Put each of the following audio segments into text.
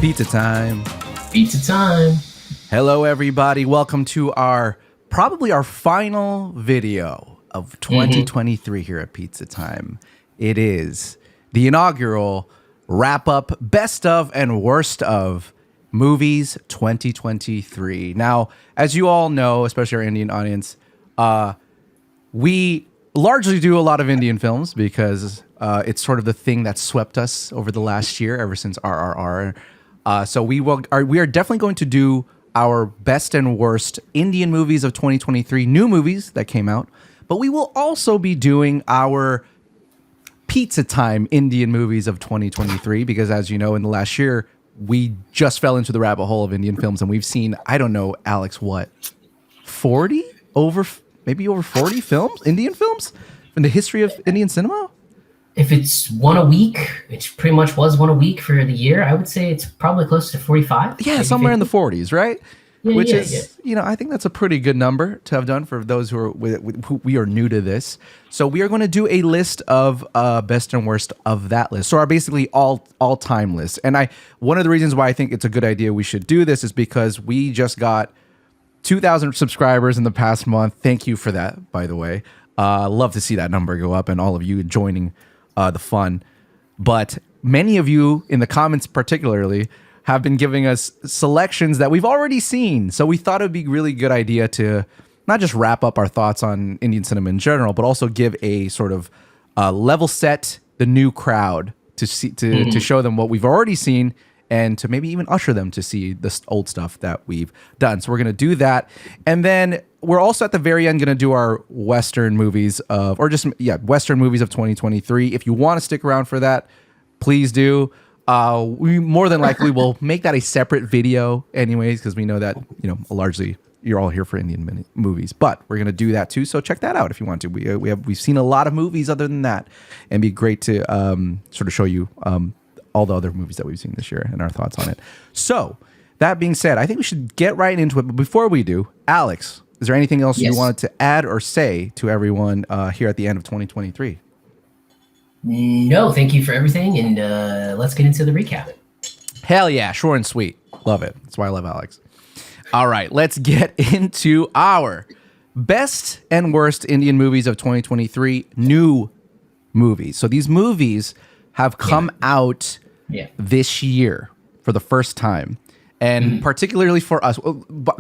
Pizza time. Pizza time. Hello, everybody. Welcome to probably our final video of 2023 here at Pizza Time. It is the inaugural wrap-up best of and worst of movies 2023. Now, as you all know, especially our Indian audience, we largely do a lot of Indian films because it's sort of the thing that swept us over the last year, ever since RRR. So we are definitely going to do our best and worst Indian movies of 2023, new movies that came out. But we will also be doing our Pizza Time Indian movies of 2023 because, as you know, in the last year, we just fell into the rabbit hole of Indian films, and we've seen, I don't know, Alex, what, 40? Maybe over 40 films, Indian films, in the history of Indian cinema? If it's one a week, which pretty much was one a week for the year, I would say it's probably close to 45. Yeah, somewhere 50. In the 40s, right? Yeah, Which is, you know, I think that's a pretty good number to have done for those who we are new to this. So we are going to do a list of best and worst of that list. So our basically all-time list. And one of the reasons why I think it's a good idea we should do this is because we just got 2,000 subscribers in the past month. Thank you for that, by the way. Love to see that number go up and all of you joining the fun. But many of you in the comments particularly have been giving us selections that we've already seen. So we thought it would be a really good idea to not just wrap up our thoughts on Indian cinema in general, but also give a sort of level set the new crowd to see to show them what we've already seen and to maybe even usher them to see the old stuff that we've done. So we're going to do that. And then we're also at the very end going to do our Western movies Western movies of 2023. If you want to stick around for that, please do. We more than likely will make that a separate video anyways, because we know that, you know, largely you're all here for Indian movies, but we're going to do that too. So check that out if you want to. We've seen a lot of movies other than that, and it'd be great to sort of show you all the other movies that we've seen this year and our thoughts on it. So that being said, I think we should get right into it. But before we do, Alex, is there anything else you wanted to add or say to everyone here at the end of 2023? No, thank you for everything, and let's get into the recap. Hell yeah, short and sweet. Love it. That's why I love Alex. All right, let's get into our best and worst Indian movies of 2023, new movies. So these movies have come out this year for the first time. And particularly for us,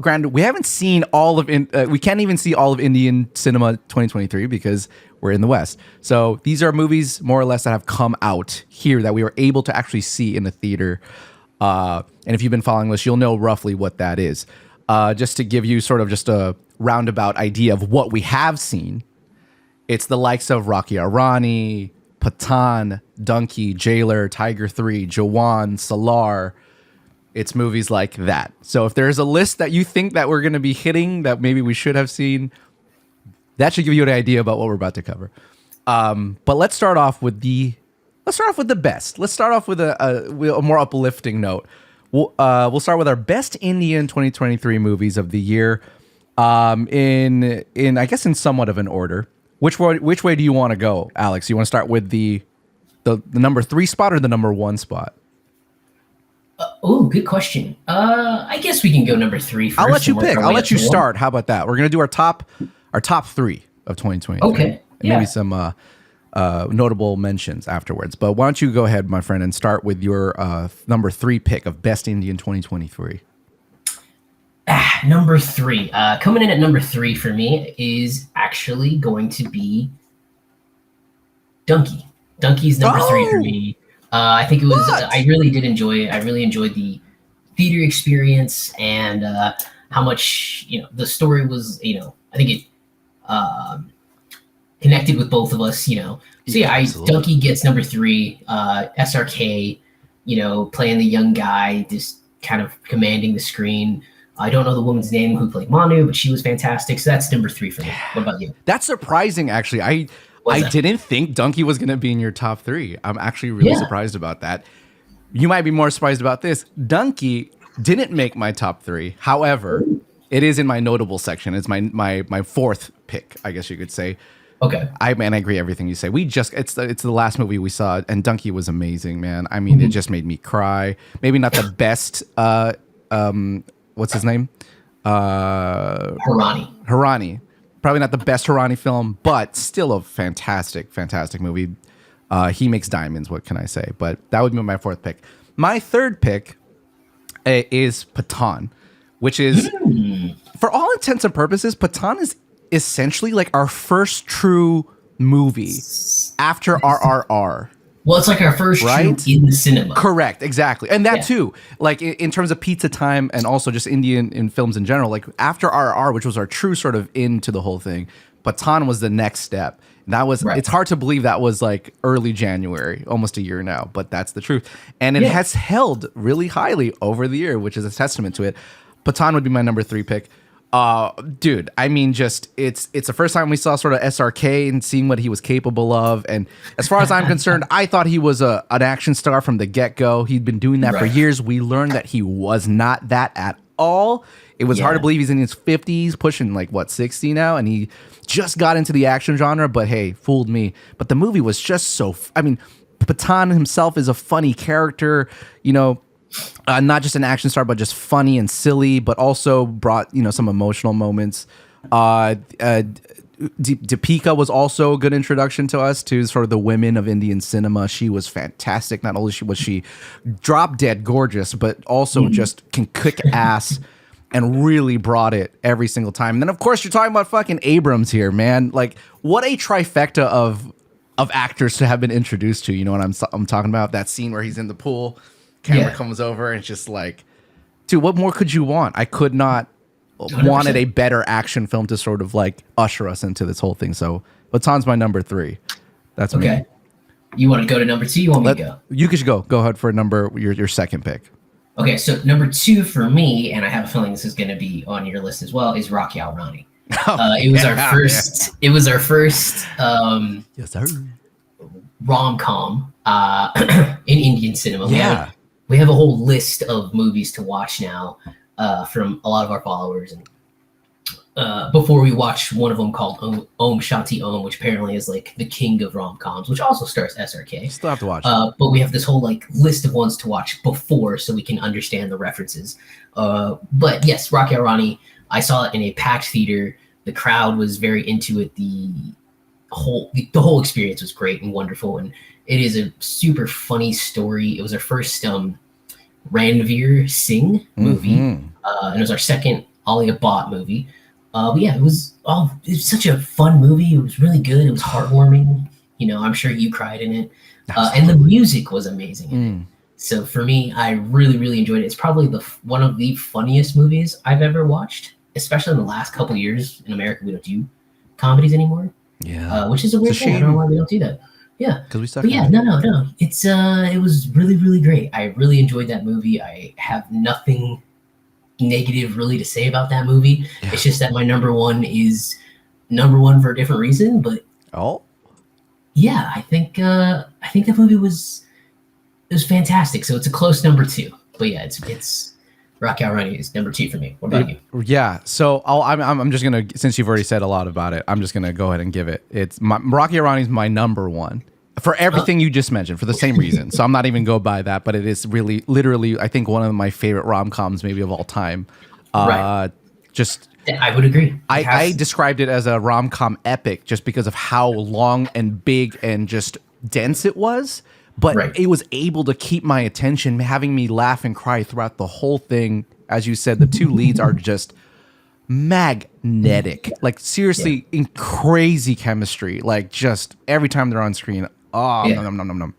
granted, we haven't seen all of, we can't even see all of Indian cinema 2023 because we're in the West. So these are movies more or less that have come out here that we were able to actually see in the theater. And if you've been following this, you'll know roughly what that is. Just to give you sort of just a roundabout idea of what we have seen, it's the likes of Rocky Arani, Pathan, Donkey, Jailer, Tiger 3, Jawan, Salar. It's movies like that. So if there's a list that you think that we're going to be hitting that maybe we should have seen, that should give you an idea about what we're about to cover. But let's start off with the best. Let's start off with a more uplifting note. We'll start with our best Indian 2023 movies of the year. In I guess in somewhat of an order. Which way do you want to go, Alex? You want to start with the number 3 spot or the number 1 spot? Good question. I guess we can go number 3 first. I'll let you pick. I'll let you start. How about that? We're gonna do our top 3 of 2023. Okay. And maybe some notable mentions afterwards. But why don't you go ahead, my friend, and start with your number 3 pick of best Indian 2023. Number 3. Coming in at number 3 for me is actually going to be Donkey. Donkey's number 3 for me. I think it was. I really did enjoy it. I really enjoyed the theater experience and how much the story was. I think it connected with both of us. So yeah, Donkey gets number 3. SRK, playing the young guy, just kind of commanding the screen. I don't know the woman's name who played Manu, but she was fantastic. So that's number 3 for me. What about you? That's surprising, actually. I didn't think Donkey was going to be in your top 3. I'm actually really surprised about that. You might be more surprised about this. Donkey didn't make my top 3. However, it is in my notable section. It's my 4th pick, I guess you could say. Okay. I agree everything you say. It's the last movie we saw, and Donkey was amazing, man. I mean, it just made me cry. Maybe not the best. What's his name? Harani. Probably not the best Harani film, but still a fantastic, fantastic movie. He makes diamonds. What can I say? But that would be my fourth pick. My third pick is Pathan, which is, for all intents and purposes, Pathan is essentially like our first true movie after RRR. Well, it's like our first shoot in the cinema. Correct, exactly. And that too, like in terms of pizza time and also just Indian in films in general, like after RRR, which was our true sort of into the whole thing, Pathan was the next step. That was, it's hard to believe that was like early January, almost a year now, but that's the truth. And it has held really highly over the year, which is a testament to it. Pathan would be my number 3 pick. Dude, I mean, just it's the first time we saw sort of SRK and seeing what he was capable of. And as far as I'm concerned, I thought he was an action star from the get-go. He'd been doing that for years. We learned that he was not that at all. It was hard to believe he's in his 50s, pushing like 60 now, and he just got into the action genre. But hey, fooled me. But the movie was just so. I mean, Pathan himself is a funny character, you know. Not just an action star, but just funny and silly, but also brought, you know, some emotional moments. Deepika was also a good introduction to us to sort of the women of Indian cinema. She was fantastic. Not only was she drop dead gorgeous, but also just can kick ass and really brought it every single time. And then of course you're talking about fucking Abrams here, man. Like what a trifecta of actors to have been introduced to. You know what I'm talking about? That scene where he's in the pool. Camera comes over and it's just like, dude, what more could you want? I could not 100%. Wanted a better action film to sort of like usher us into this whole thing. So Pathan's my number 3. That's me. Okay. You want to go to number 2? You want me to go? You could go. Go ahead for your second pick. Okay, so number 2 for me, and I have a feeling this is going to be on your list as well, is Rocky Rani. It was our first. It was our first. Yes, sir. Rom-com in Indian cinema. We have a whole list of movies to watch now from a lot of our followers. And before we watched one of them called Om Shanti Om, which apparently is like the king of rom-coms, which also stars SRK. Still have to watch. But we have this whole like list of ones to watch before so we can understand the references. But yes, Rocky Rani, I saw it in a packed theater. The crowd was very into it. The whole experience was great and wonderful, and it is a super funny story. It was our first Ranveer Singh movie, and it was our second Alia Bhatt movie. But yeah, it was such a fun movie. It was really good. It was heartwarming. You know, I'm sure you cried in it, and the music was amazing in it. So for me, I really, really enjoyed it. It's probably one of the funniest movies I've ever watched, especially in the last couple of years. In America, we don't do comedies anymore. Yeah, which is a weird thing. I don't know why we don't do that. Yeah, because we suck. But yeah, no. It's it was really, really great. I really enjoyed that movie. I have nothing negative really to say about that movie. Yeah. It's just that my number one is number one for a different reason. But yeah, I think that movie was fantastic. So it's a close number 2. But yeah, it's Rocky Rani is number 2 for me. What about you? Yeah, so I'm just gonna, since you've already said a lot about it, I'm just gonna go ahead and give it. It's Rocky Rani is my number 1 for everything you just mentioned for the same reason. So I'm not even go by that, but it is really, literally, I think one of my favorite rom-coms maybe of all time. Just I would agree. I described it as a rom-com epic just because of how long and big and just dense it was. But it was able to keep my attention, having me laugh and cry throughout the whole thing. As you said, the 2 leads are just magnetic. Like, seriously, in crazy chemistry. Like, just every time they're on screen. Nom.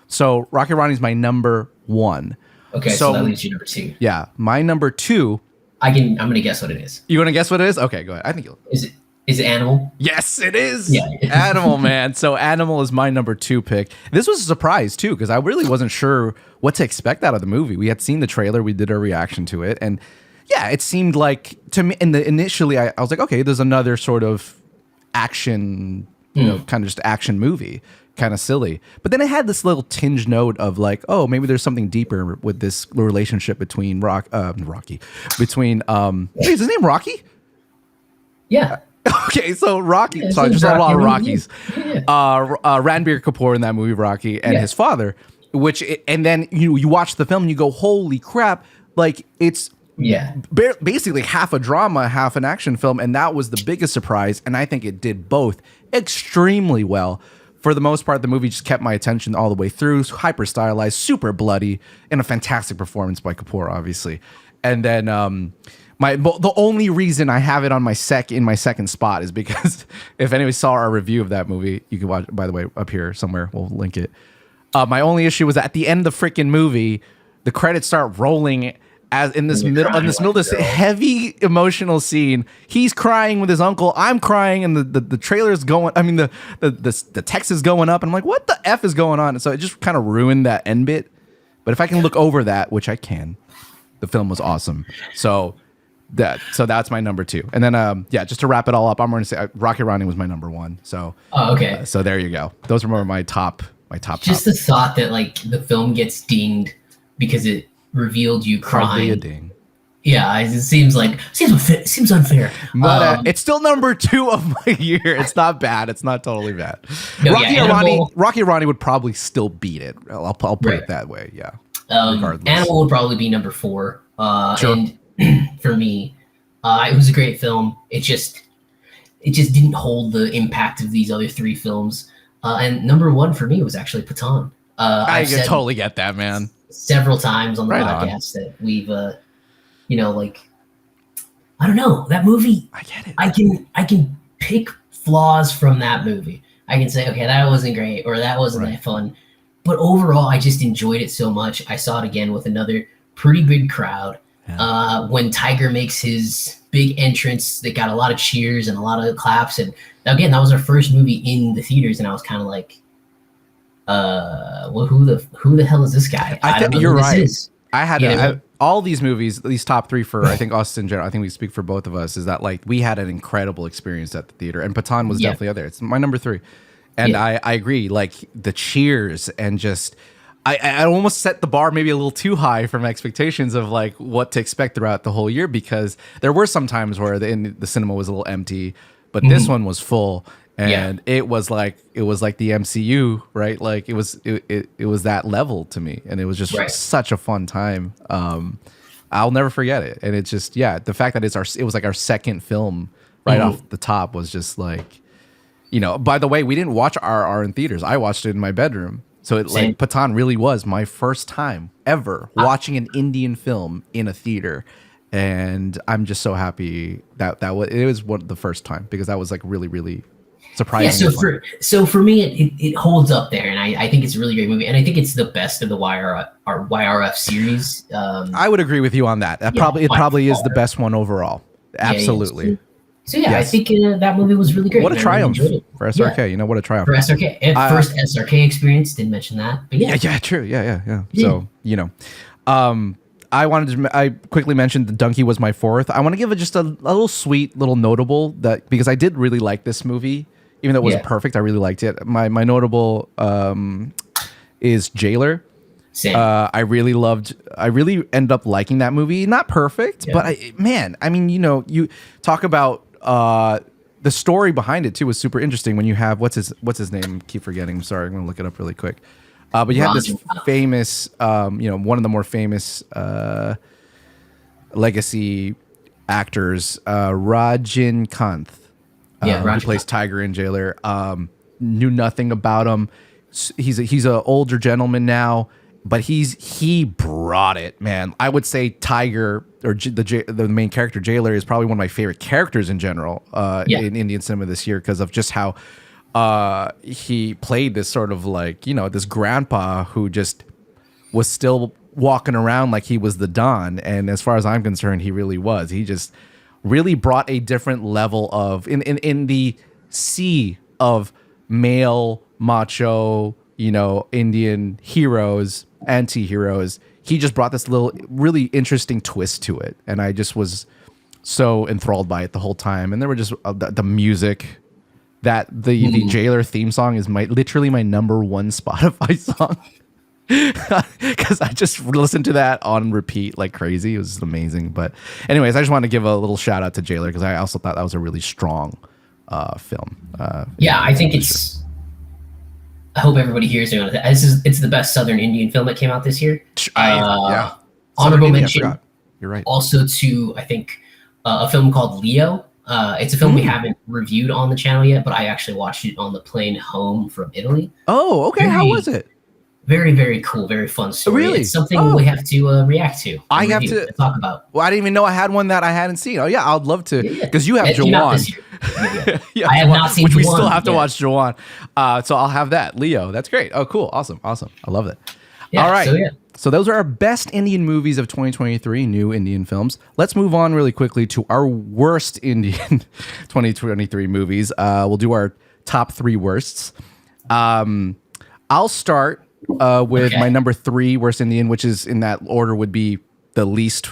So, Rocky Rani is my number 1. Okay, so that leaves you number 2. Yeah, my number 2. I'm going to guess what it is. You want to guess what it is? Okay, go ahead. I think you'll. Is it Animal? Yes, it is. Yeah. Animal, man. So Animal is my number 2 pick. This was a surprise, too, because I really wasn't sure what to expect out of the movie. We had seen the trailer. We did our reaction to it. And, yeah, it seemed like, to me, initially, I was like, okay, there's another sort of action, kind of just action movie. Kind of silly. But then it had this little tinge note of like, oh, maybe there's something deeper with this relationship between Rocky. Between, is his name Rocky? Yeah. Okay, so Rocky. Yeah, So just a lot of Rockies. Yeah. Ranbir Kapoor in that movie Rocky and his father, and then you watch the film and you go, holy crap! Like it's basically half a drama, half an action film, and that was the biggest surprise. And I think it did both extremely well. For the most part, the movie just kept my attention all the way through. Hyper stylized, super bloody, and a fantastic performance by Kapoor, obviously. And then the only reason I have it on my second spot is because if anyone saw our review of that movie, you can watch it, by the way, up here somewhere. We'll link it. My only issue was at the end of the freaking movie, the credits start rolling as in this middle of this heavy emotional scene. He's crying with his uncle. I'm crying, and the trailer's going. I mean, the text is going up, and I'm like, what the F is going on? And so it just kind of ruined that end bit. But if I can look over that, which I can, the film was awesome. So that's my number 2. And then just to wrap it all up, I'm going to say Rocky Ronnie was my number 1. So okay. So there you go. Those were my top. Just the thought that like the film gets dinged because it revealed you crying. Hardly a ding. Yeah, it seems unfair. But it's still number 2 of my year. It's not bad. It's not totally bad. No, Rocky Ronnie would probably still beat it. I'll put it that way. Yeah. Regardless. Animal would probably be number 4. Sure. And for me, it was a great film. It just didn't hold the impact of these other 3 films. And number 1 for me was actually Pathan. I totally get that, man. Several times on the podcast that we've, I don't know, that movie. I get it. I can pick flaws from that movie. I can say, okay, that wasn't great, or that wasn't that fun. But overall, I just enjoyed it so much. I saw it again with another pretty big crowd. Yeah. When Tiger makes his big entrance, they got a lot of cheers and a lot of claps. And again, that was our first movie in the theaters, and I was kind of like, well, who the hell is this guy? I think you're right. I had all these movies, these top 3 for I think us in general. I think we speak for both of us. Is that like we had an incredible experience at the theater, and Pathan was definitely out there. It's my number 3, and I agree. Like the cheers and just. I almost set the bar maybe a little too high from expectations of like what to expect throughout the whole year, because there were some times where the cinema was a little empty, but this one was full, and it was like the MCU, right? Like it was that level to me, and it was just such a fun time. I'll never forget it, and it's just the fact that it was like our second film right off the top was just like, By the way, we didn't watch RR in theaters. I watched it in my bedroom. So Pathan really was my first time ever watching an Indian film in a theater, and I'm just so happy that it was the first time, because that was like really, really surprising. Yeah, so for me, it holds up there, and I think it's a really great movie, and I think it's the best of the YRF series. I would agree with you on that. It probably is the best one overall. Absolutely. So I think that movie was really great. What a triumph for SRK! Yeah. What a triumph for SRK. First SRK experience. Didn't mention that, but true. Yeah. So I quickly mentioned the Donkey was my 4th. I want to give it just a little sweet, little notable because I did really like this movie, even though it wasn't perfect. I really liked it. My notable is Jailer. Same. I really ended up liking that movie. Not perfect, but you talk about the story behind it too was super interesting. When you have what's his name? Keep forgetting. I'm sorry. I'm gonna look it up really quick. But you have this famous, one of the more famous legacy actors, Rajan Kanth, who plays Tiger in Jailer. Knew nothing about him. He's an older gentleman now, but he brought it, man. I would say Tiger, or the main character Jailer, is probably one of my favorite characters in general in Indian cinema this year, because of just how he played this sort of like, this grandpa who just was still walking around like he was the Don. And as far as I'm concerned, he really was. He just really brought a different level of in the sea of male macho, Indian heroes, anti-heroes. He just brought this little really interesting twist to it, and I just was so enthralled by it the whole time. And there were just the music. That the Jailer theme song is literally my number 1 Spotify song, because I just listened to that on repeat like crazy. It was just amazing. But anyways, I just want to give a little shout out to Jailer, because I also thought that was a really strong film. Yeah, I think it's. I hope everybody hears me on it. It's the best Southern Indian film that came out this year. Yeah. Honorable India, mention. You're right. Also to I think a film called Leo. It's a film we haven't reviewed on the channel yet, but I actually watched it on the plane home from Italy. Oh, okay. How was it? Very, very cool, very fun story. Really? It's something we have to react to. I have to talk about. Well, I didn't even know I had one that I hadn't seen. Oh yeah, I'd love to because you have Jawan. Yeah, I have not seen which Jawan, we still have to watch Jawan. So I'll have that. Leo, that's great. Oh, cool, awesome. I love that. Yeah, all right. So those are our best Indian movies of 2023, new Indian films. Let's move on really quickly to our worst Indian 2023 movies. We'll do our top 3 worsts. I'll start with my number 3 worst Indian, which is in that order would be the least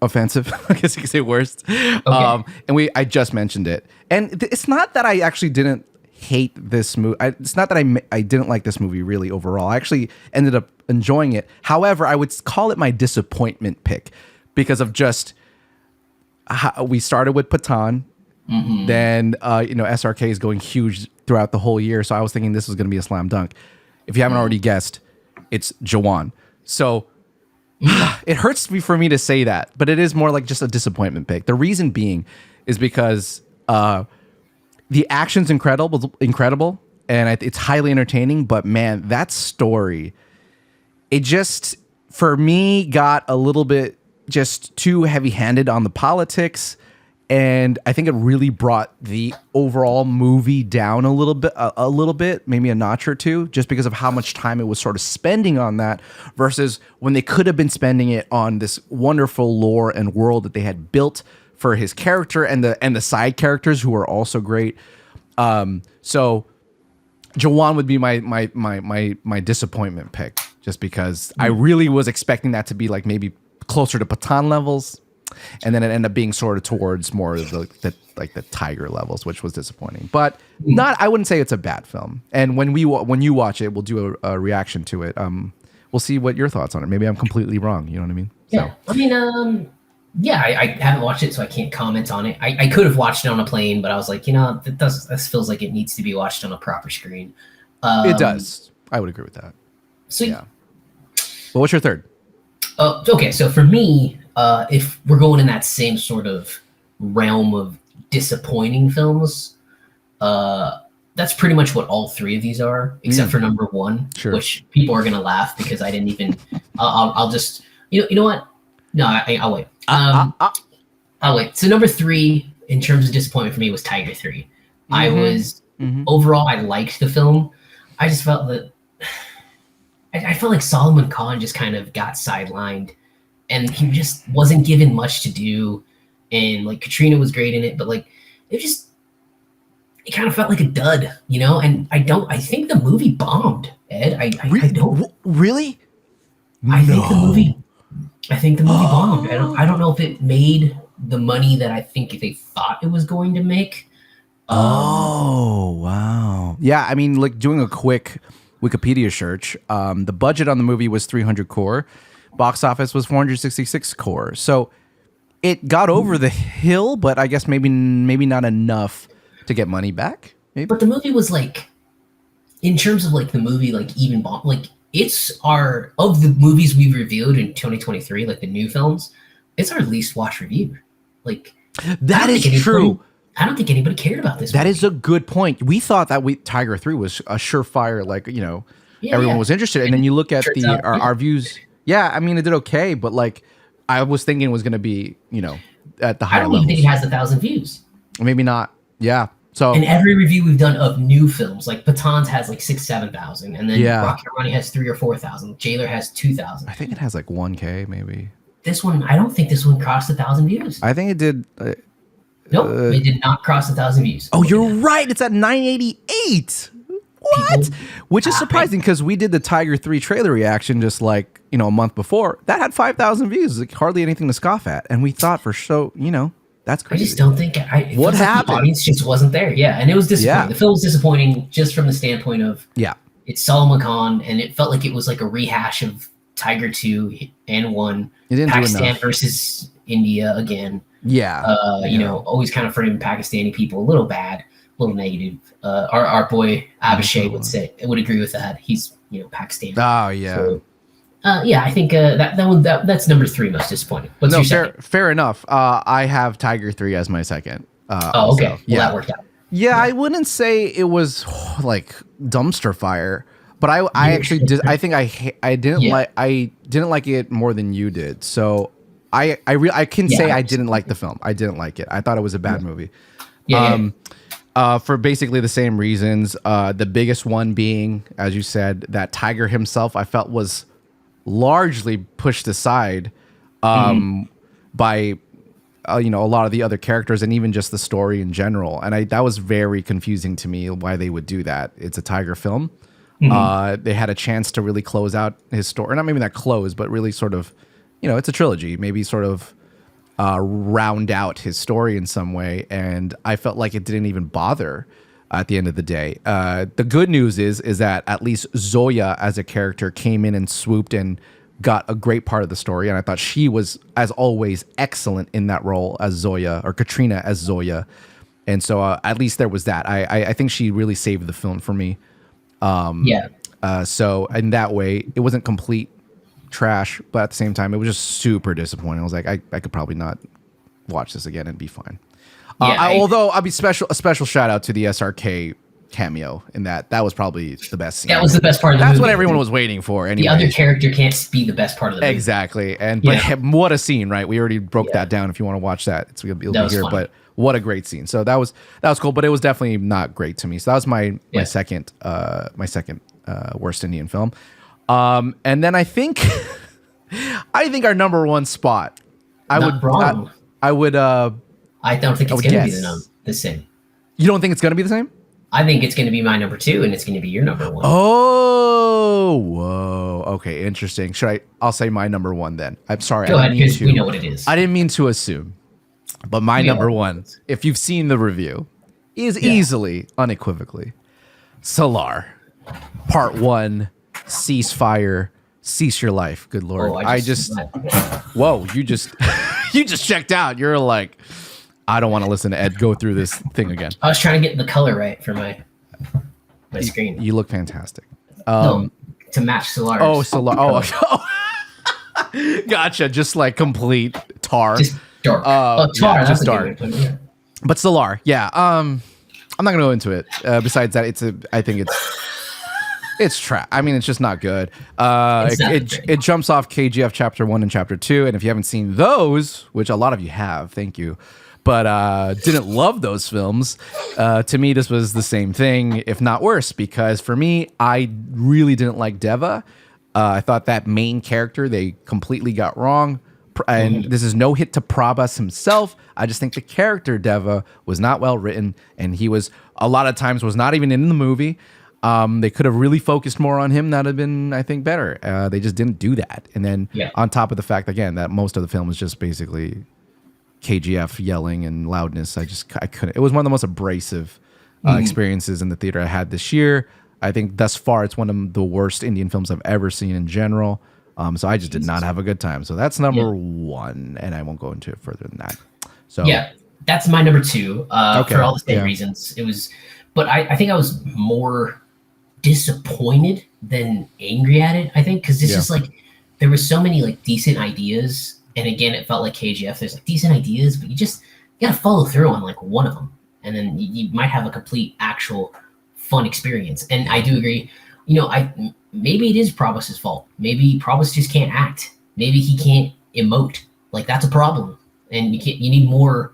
offensive. I guess you could say worst. Okay. And I just mentioned it. And it's not that I actually didn't hate this movie. It's not that I didn't like this movie really overall. I actually ended up enjoying it. However, I would call it my disappointment pick because of just how we started with Pathan. Mm-hmm. Then, SRK is going huge throughout the whole year. So I was thinking this was going to be a slam dunk. If you haven't already guessed, it's Jawan. So it hurts for me to say that, but it is more like just a disappointment pick. The reason being is because the action's incredible, and it's highly entertaining. But man, that story, it just for me got a little bit just too heavy-handed on the politics. And I think it really brought the overall movie down a little bit, maybe a notch or two, just because of how much time it was sort of spending on that versus when they could have been spending it on this wonderful lore and world that they had built for his character and the side characters who are also great. So Jawan would be my disappointment pick, just because I really was expecting that to be like maybe closer to Pathan levels. And then it ended up being sort of towards more of the Tiger levels, which was disappointing. But I wouldn't say it's a bad film. And when you watch it, we'll do a reaction to it. We'll see what your thoughts on it. Maybe I'm completely wrong. You know what I mean? Yeah. So. I mean, I haven't watched it, so I can't comment on it. I could have watched it on a plane, but I was like, this feels like it needs to be watched on a proper screen. It does. I would agree with that. So yeah. Well, what's your third? Okay, so for me, if we're going in that same sort of realm of disappointing films, that's pretty much what all 3 of these are, except for number 1, which people are gonna laugh because I didn't even. I'll just you know what? No, I'll wait. I'll wait. So number 3 in terms of disappointment for me was Tiger 3. Mm-hmm. I was overall I liked the film. I just felt that. I felt like Solomon Khan just kind of got sidelined, and he just wasn't given much to do. And like Katrina was great in it, but like it kind of felt like a dud, And I think the movie bombed, Ed. I don't really. I think the movie bombed. I don't know if it made the money that I think they thought it was going to make. Oh wow! Yeah, I mean, like doing a quick Wikipedia search, the budget on the movie was 300 crore, box office was 466 crore. So it got over the hill, but I guess maybe not enough to get money back. Maybe. But the movie was like, in terms of like the movie, like even bomb, like it's of the movies we've reviewed in 2023, like the new films, it's our least watched review. Like that is true. I don't think anybody cared about this That movie. is a good point. We thought that Tiger 3 was a surefire, everyone was interested. And then you look at our views. Yeah, I mean, it did okay, but like I was thinking it was going to be, at the higher level. I don't even think it has 1,000 views. Maybe not. Yeah. So in every review we've done of new films, like Pathan's has like 6,000-7,000, and then Rocket Ronnie has 3,000 or 4,000. Jailer has 2,000. I think it has like 1K maybe. This one, I don't think this one crossed 1,000 views. I think it did. Nope, it did not cross 1,000 views. Oh, you're right. It's at 988. What? Which is surprising because we did the Tiger 3 trailer reaction just like, a month before. That had 5,000 views. Like hardly anything to scoff at. And we thought for sure, that's crazy. I just don't think what happened? The audience just wasn't there. Yeah, and it was disappointing. Yeah. The film was disappointing just from the standpoint of it's Solomon Khan, and it felt like it was like a rehash of Tiger 2 and 1, He didn't do Pakistan enough. versus India again. Yeah. You know, always kind of framing Pakistani people a little bad, a little negative. Our boy Abhishek would agree with that. He's, you know, Pakistani. Oh yeah. So, yeah, I think that's number 3 most disappointing. What's your second? Fair enough. I have Tiger 3 as my second. Oh, okay. Well, that worked out. Yeah, I wouldn't say it was like dumpster fire, but I actually did. I think I didn't like it more than you did. So I can say I didn't like the film. I didn't like it. I thought it was a bad movie. For basically the same reasons. The biggest one being, as you said, that Tiger himself I felt was largely pushed aside by you know, a lot of the other characters and even just the story in general. And that was very confusing to me why they would do that. It's a Tiger film. They had a chance to really close out his story. Not maybe not close, but really sort of, you know, it's a trilogy. Maybe sort of round out his story in some way. And I felt like it didn't even bother at the end of the day. The good news is that at least Zoya as a character came in and swooped and got a great part of the story. And I thought she was, as always, excellent in that role as Zoya, or Katrina as Zoya. And so at least there was that. I think she really saved the film for me. So in that way, it wasn't complete trash, but at the same time, it was just super disappointing. I was like, I could probably not watch this again and be fine. Although I'll be a special shout out to the SRK cameo in that was probably the best scene. That was the best part of the movie. That's what everyone was waiting for. Anyway. The other character can't be the best part of the movie. Exactly. But what a scene, right? We already broke that down. If you want to watch that, it'll be here. Funny. But what a great scene. So that was cool, but it was definitely not great to me. So that was my second worst Indian film. And then I think our number one spot. I don't think it's going to be the same. You don't think it's going to be the same? I think it's going to be my number 2, and it's going to be your number 1. Oh, whoa. Okay, interesting. I'll say my number 1 then. I'm sorry. Go ahead, because we know what it is. I didn't mean to assume, but my number 1, if you've seen the review, is easily, unequivocally, Salar, Part 1, Ceasefire, Cease Your Life. Good Lord. Whoa, you just checked out. You're like, I don't want to listen to Ed go through this thing again. I was trying to get the color right for my screen. You look fantastic. To match Solar's. Oh, Solar. Oh, gotcha. Just like complete tar. Just dark. Tar. Yeah, just dark. But Solar, yeah. I'm not gonna go into it. Besides that, I think it's trash. I mean, it's just not good. It jumps off KGF Chapter 1 and Chapter 2, and if you haven't seen those, which a lot of you have, thank you, but didn't love those films, to me, this was the same thing, if not worse, because for me, I really didn't like Deva. I thought that main character, they completely got wrong. And this is no hit to Prabhas himself. I just think the character Deva was not well written, and he was, a lot of times, was not even in the movie. They could have really focused more on him. That'd have been, I think, better. They just didn't do that. And then on top of the fact, again, that most of the film is just basically KGF yelling and loudness. I couldn't. It was one of the most abrasive experiences in the theater I had this year. I think thus far it's one of the worst Indian films I've ever seen in general. So I just did not have a good time. So that's number 1, and I won't go into it further than that. So that's my number 2 for all the same reasons. It was, but I think I was more disappointed than angry at it. I think because this is like, there were so many like decent ideas. And again, it felt like KGF. There's like decent ideas, but you gotta follow through on like one of them, and then you might have a complete, actual, fun experience. And I do agree. You know, maybe it is Prabhas's fault. Maybe Prabhas just can't act. Maybe he can't emote. Like that's a problem. And you need more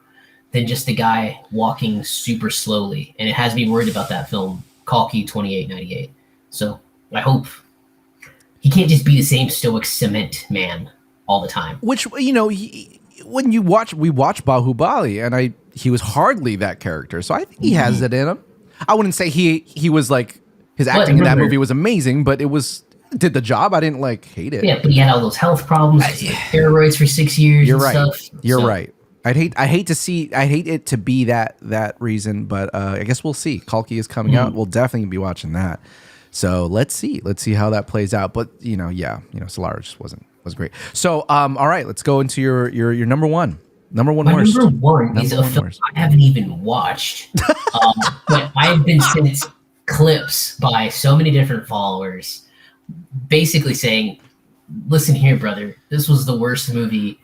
than just a guy walking super slowly. And it has me worried about that film, Kalki 2898. So I hope he can't just be the same stoic cement man all the time. Which, you know, we watch Bahubali, and he was hardly that character. So I think he has it in him. I wouldn't say he was like, his acting in that movie was amazing, but it did the job. I didn't like hate it. Yeah, but he had all those health problems, steroids for 6 years. You're right. Stuff, You're right. I hate it to be that reason, but I guess we'll see. Kalki is coming out. We'll definitely be watching that. So let's see how that plays out. But Solara just wasn't great. So all right, let's go into your number one. Number one My worst. number one is Number a one film worst. I haven't even watched, but I've been sent clips by so many different followers, basically saying, "Listen here, brother, this was the worst movie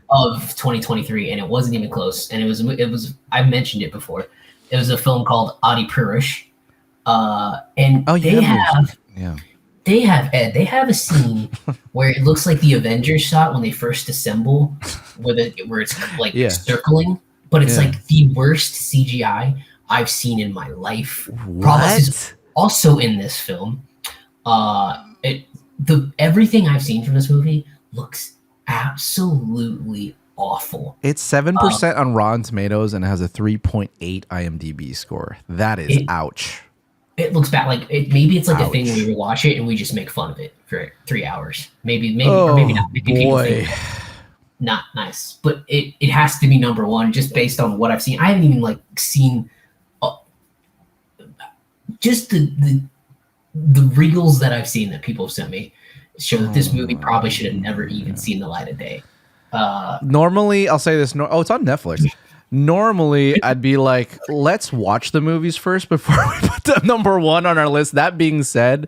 of 2023, and it wasn't even close." And it was. I've mentioned it before. It was a film called Adi Purush, and They have a scene where it looks like the Avengers shot when they first assemble, where it's like circling, but it's like the worst CGI I've seen in my life. Promise is also in this film. Everything I've seen from this movie looks absolutely awful. It's 7% on Rotten Tomatoes and it has a 3.8 IMDb score. That is ouch. It looks bad. Like maybe it's like a thing where we watch it and we just make fun of it for 3 hours. Maybe or maybe not. Maybe people think not nice. But it has to be number one just based on what I've seen. I haven't even seen just the reels that I've seen that people have sent me show that this movie probably should have never even seen the light of day. Normally, I'll say this. It's on Netflix. Normally, I'd be like, let's watch the movies first before we put them number one on our list. That being said,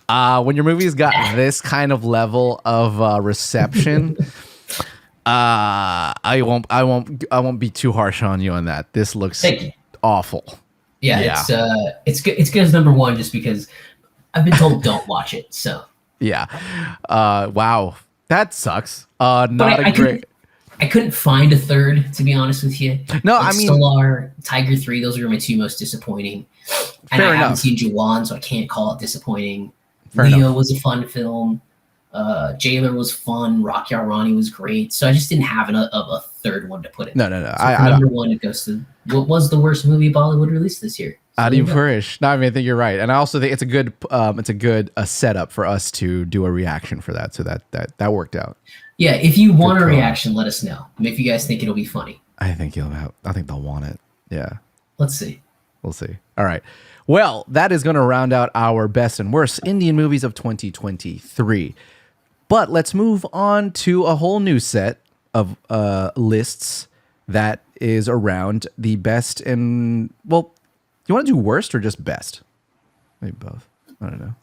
when your movie's got this kind of level of reception, I won't be too harsh on you on that. This looks awful. Yeah. It's good as number one just because I've been told don't watch it. So wow, that sucks. I couldn't find a third, to be honest with you. No, I mean, Solar, Tiger 3, those were my two most disappointing. And I haven't seen Juwan, so I can't call it disappointing. Leo was a fun film. Jailer was fun. Rocky Rani was great. So I just didn't have a third one to put in. No. So number one, it goes to what was the worst movie Bollywood released this year. Adi Purush. No, I mean, I think you're right, and I also think it's a good setup for us to do a reaction for that. So that worked out. Yeah, if you want a reaction, let us know. If you guys think it'll be funny. I think they'll want it. Yeah. Let's see. We'll see. All right. Well, that is going to round out our best and worst Indian movies of 2023. But let's move on to a whole new set of lists that is around the best and, well, you want to do worst or just best? Maybe both. I don't know.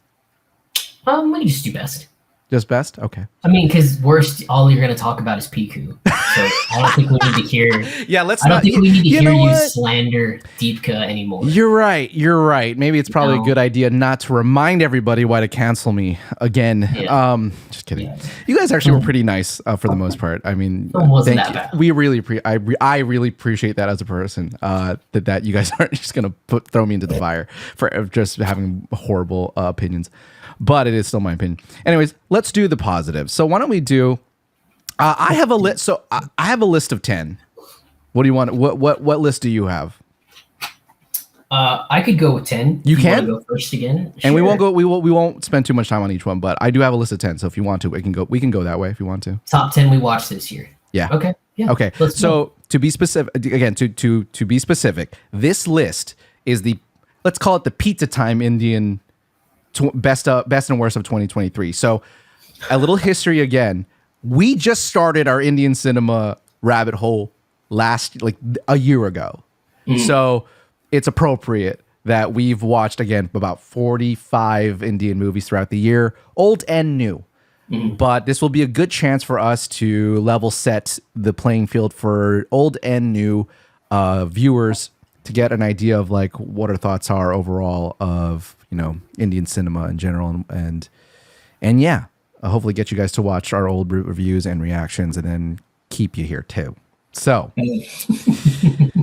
We can just do best. Just best? Okay. I mean, because worst, all you're going to talk about is Piku. So I don't think we need to hear. I don't think we need to hear you slander Deepika anymore. You're right. Maybe it's probably a good idea not to remind everybody why to cancel me again. Yeah. Just kidding. Yeah. You guys actually were pretty nice for the most part. I mean, wasn't that bad. We really I really appreciate that as a person. That you guys aren't just going to throw me into the fire for just having horrible opinions. But it is still my opinion. Anyways, let's do the positives. So why don't we do? I have a list. So I have a list of 10. What do you want? What list do you have? I could go with 10. You can go first again, and we won't go. We won't spend too much time on each one. But I do have a list of 10. So if you want to, we can go that way if you want to. Top 10 we watched this year. Yeah. Okay. Yeah. Okay. So to be specific, again, to be specific, this list is let's call it the pizza time Indian. Best and worst of 2023. So a little history again. We just started our Indian cinema rabbit hole a year ago. So it's appropriate that we've watched again about 45 Indian movies throughout the year, old and new. But this will be a good chance for us to level set the playing field for old and new viewers to get an idea of what our thoughts are overall of Indian cinema in general, and hopefully get you guys to watch our old reviews and reactions, and then keep you here too. So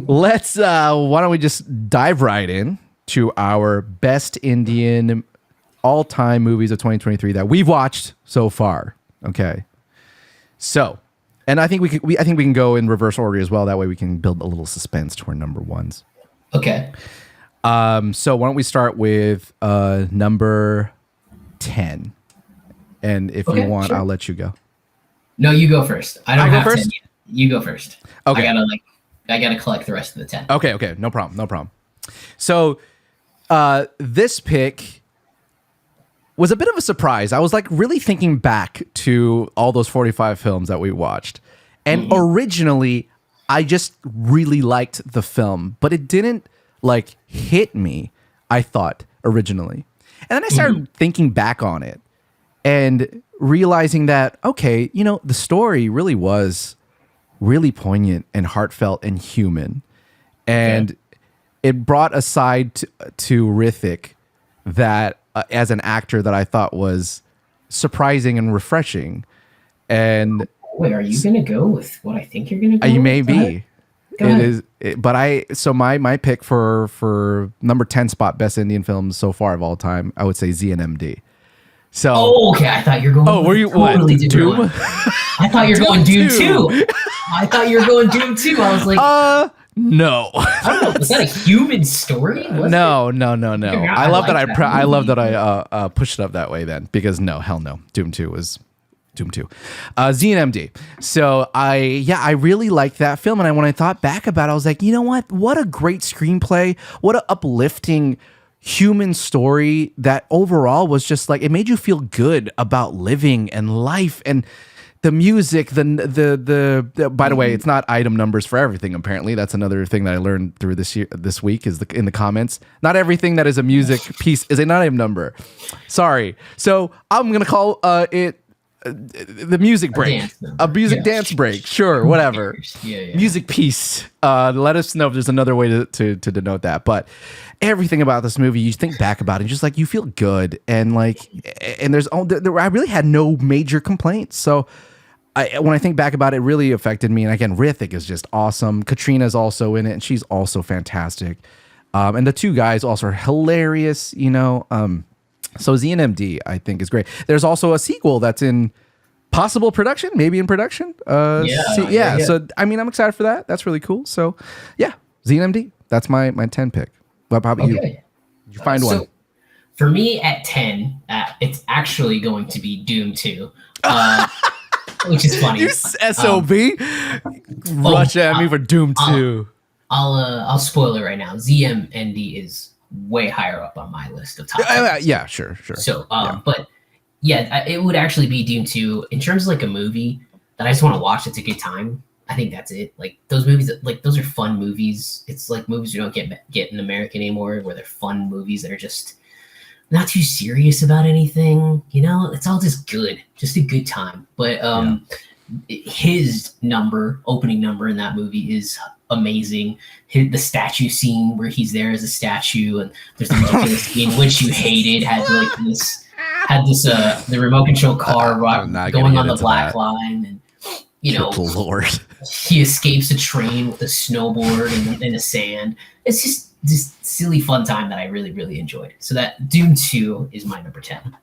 let's why don't we just dive right in to our best Indian all-time movies of 2023 that we've watched so far. Okay, so and I think we can go in reverse order as well. That way we can build a little suspense to our number ones. Okay. So why don't we start with number 10? And if you want, sure. I'll let you go. No, you go first. I don't have 10 yet. You go first. Okay. I gotta collect the rest of the 10. Okay. No problem. So this pick was a bit of a surprise. I was like really thinking back to all those 45 films that we watched. And originally, I just really liked the film, but it didn't like hit me, I thought originally. And then I started thinking back on it and realizing that, okay, you know, the story really was really poignant and heartfelt and human. And it brought a side to Hrithik that as an actor that I thought was surprising and refreshing. And wait, are you gonna go with what I think you're gonna go? you may with? be. My pick for number 10 spot best Indian films so far of all time, I would say ZNMD. So okay, I thought you were going. Oh, were you totally what? Doom? I thought you were going Doom 2. I thought you were going Doom 2. I was like, no. I don't know. Was that a human story? No. I love that. I love that movie. I pushed it up that way then, because no, hell no. Doom 2 was Doom 2. ZNMD. So I really liked that film. And when I thought back about it, I was like, you know what? What a great screenplay. What an uplifting human story that overall was just like, it made you feel good about living and life and the music, the by the way, it's not item numbers for everything. Apparently, that's another thing that I learned through this week is in the comments. Not everything that is a music piece is an item number. Sorry. So I'm gonna call it the music break, a music dance break. Sure, whatever. Music piece. Let us know if there's another way to denote that. But everything about this movie, you think back about it, just like you feel good, and like, and I really had no major complaints. So. When I think back about it, it really affected me. And again, Hrithik is just awesome. Katrina's also in it, and she's also fantastic. And the two guys also are hilarious, you know. So ZNMD, I think, is great. There's also a sequel that's in possible production, maybe in production. Yeah. So, I mean, I'm excited for that. That's really cool. So, yeah, ZNMD. That's my 10 pick. What about you? Did you find one? So for me, at 10, it's actually going to be Doom 2. Which is funny. You SOB rush at me for Doom 2. I'll spoil it right now. ZMND is way higher up on my list of top. Yeah, sure. So, but yeah, it would actually be Doom 2 in terms of like a movie that I just want to watch. It's a good time. I think that's it. Like those movies, like those are fun movies. It's like movies you don't get in America anymore, where they're fun movies that are just not too serious about anything, you know. It's all just good, just a good time. But his opening number in that movie is amazing. The statue scene where he's there as a statue, and there's the ridiculous scene which you hated had the remote control car going on the black line, and you know, Lord, he escapes a train with a snowboard in the sand. It's just silly fun time that I really, really enjoyed. So that Doom 2 is my number 10.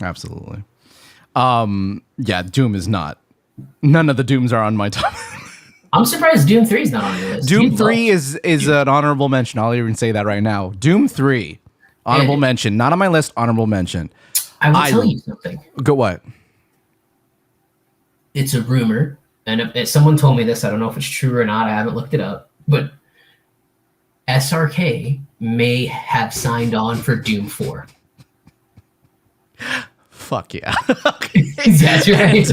Absolutely. Yeah, Doom is not. None of the Dooms are on my top. I'm surprised Doom 3 is not on your list. Doom 3 is an honorable mention. I'll even say that right now. Doom 3, honorable mention. Not on my list, honorable mention. I will tell you something. Go what? It's a rumor, and if someone told me this, I don't know if it's true or not. I haven't looked it up, but SRK may have signed on for Doom 4. Fuck yeah. That's right.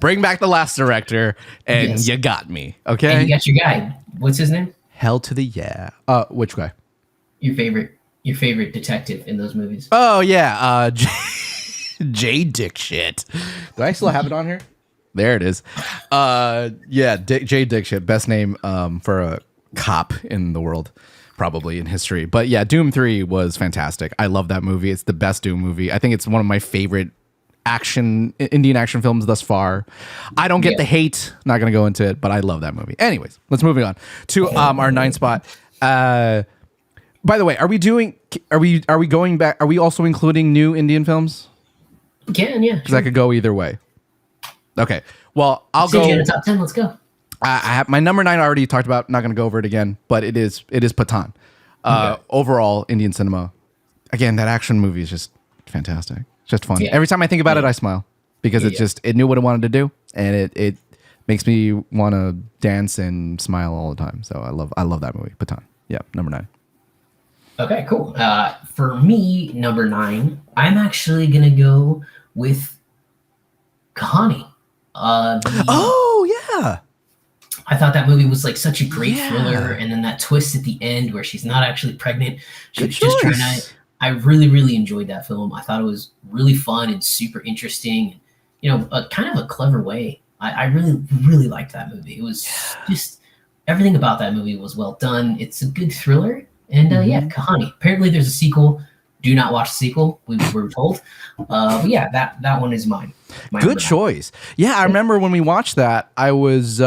Bring back the last director, and you got me. Okay. And you got your guy. What's his name? Hell to the yeah. Which guy? Your favorite detective in those movies. Oh yeah. Jay Dickshit. Do I still have it on here? There it is. Yeah, Jay Dickshit. Best name for a cop in the world, probably in history. But yeah, Doom 3 was fantastic. I love that movie. It's the best Doom movie. I think it's one of my favorite Indian action films thus far. I don't get the hate. Not going to go into it, but I love that movie. Anyways, let's moving on to our 9th spot. By the way, are we going back? Are we also including new Indian films? We can, yeah. Because I could go either way. Okay. Well, I'll go. go. In the top 10. Let's go. I have my number 9 I already talked about. Not going to go over it again, but it is Pathaan. Overall, Indian cinema. Again, that action movie is just fantastic. Just fun. Yeah. Every time I think about it, I smile because it knew what it wanted to do, and it makes me want to dance and smile all the time. So I love that movie, Pathaan. Yeah, number 9. Okay, cool. for me, number 9, I'm actually gonna go with Kahani. Yeah. I thought that movie was like such a great Yeah. thriller, and then that twist at the end where she's not actually pregnant. She Good was just trying choice. to. I really, really enjoyed that film. I thought it was really fun and super interesting. You know, kind of a clever way. I really, really liked that movie. It was just everything about that movie was well done. It's a good thriller, and yeah, Kahani. Apparently, there's a sequel. Do not watch the sequel. We were told. But yeah, that one is mine. Good choice. Yeah, I remember when we watched that, I was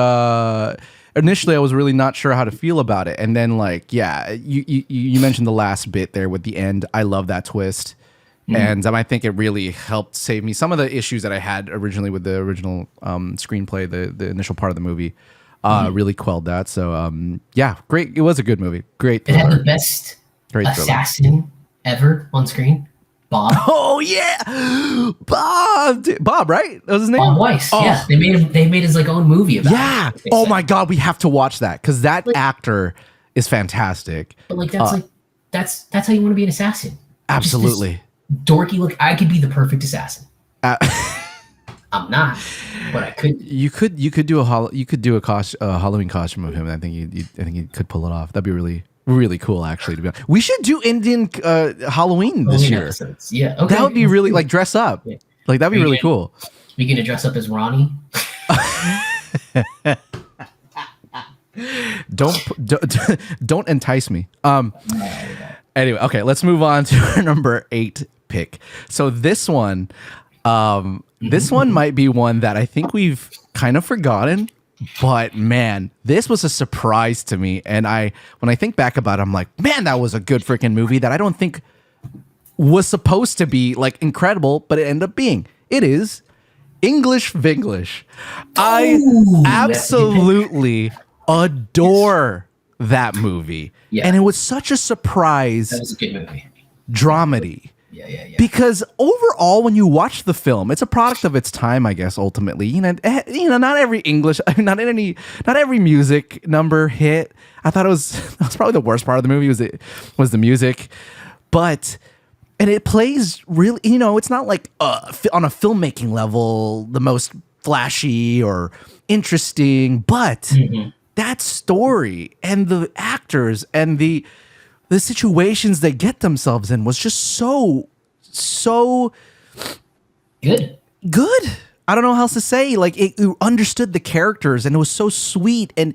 initially I was really not sure how to feel about it, and then like, yeah, you mentioned the last bit there with the end. I love that twist, and I think it really helped save me some of the issues that I had originally with the original screenplay. The initial part of the movie really quelled that. So yeah, great. It was a good movie. Great. It had the best assassin ever on screen. Bob. Oh yeah, Bob, right? That was his name. Bob Weiss. Oh. Yeah, they made his like own movie about it. Yeah. Oh my God, we have to watch that because that actor is fantastic. But like that's how you want to be an assassin. Absolutely. Dorky look. I could be the perfect assassin. I'm not, but I could. You could do a Halloween costume of him. And I think you could pull it off. That'd be really cool, actually. To be honest, we should do Indian Halloween this year. Episodes. Yeah, okay. That would be really like dress up. Yeah. Like that'd be really cool. We gonna dress up as Ronnie. Don't entice me. Anyway, okay, let's move on to our number 8 pick. So this one might be one that I think we've kind of forgotten. But man, this was a surprise to me. And when I think back about it, I'm like, man, that was a good freaking movie that I don't think was supposed to be like incredible, but it ended up being. It is English Vinglish. I absolutely adore that movie. Yeah. And it was such a surprise. That was a good movie. Dramedy. Yeah. Because overall, when you watch the film, it's a product of its time, I guess. Ultimately, you know, not every English, not every music number hit. I thought that was probably the worst part of the movie was the music, and it plays really. You know, it's not like on a filmmaking level the most flashy or interesting, but that story and the actors and the situations they get themselves in was just so good. I don't know how else to say. Like you understood the characters and it was so sweet. And,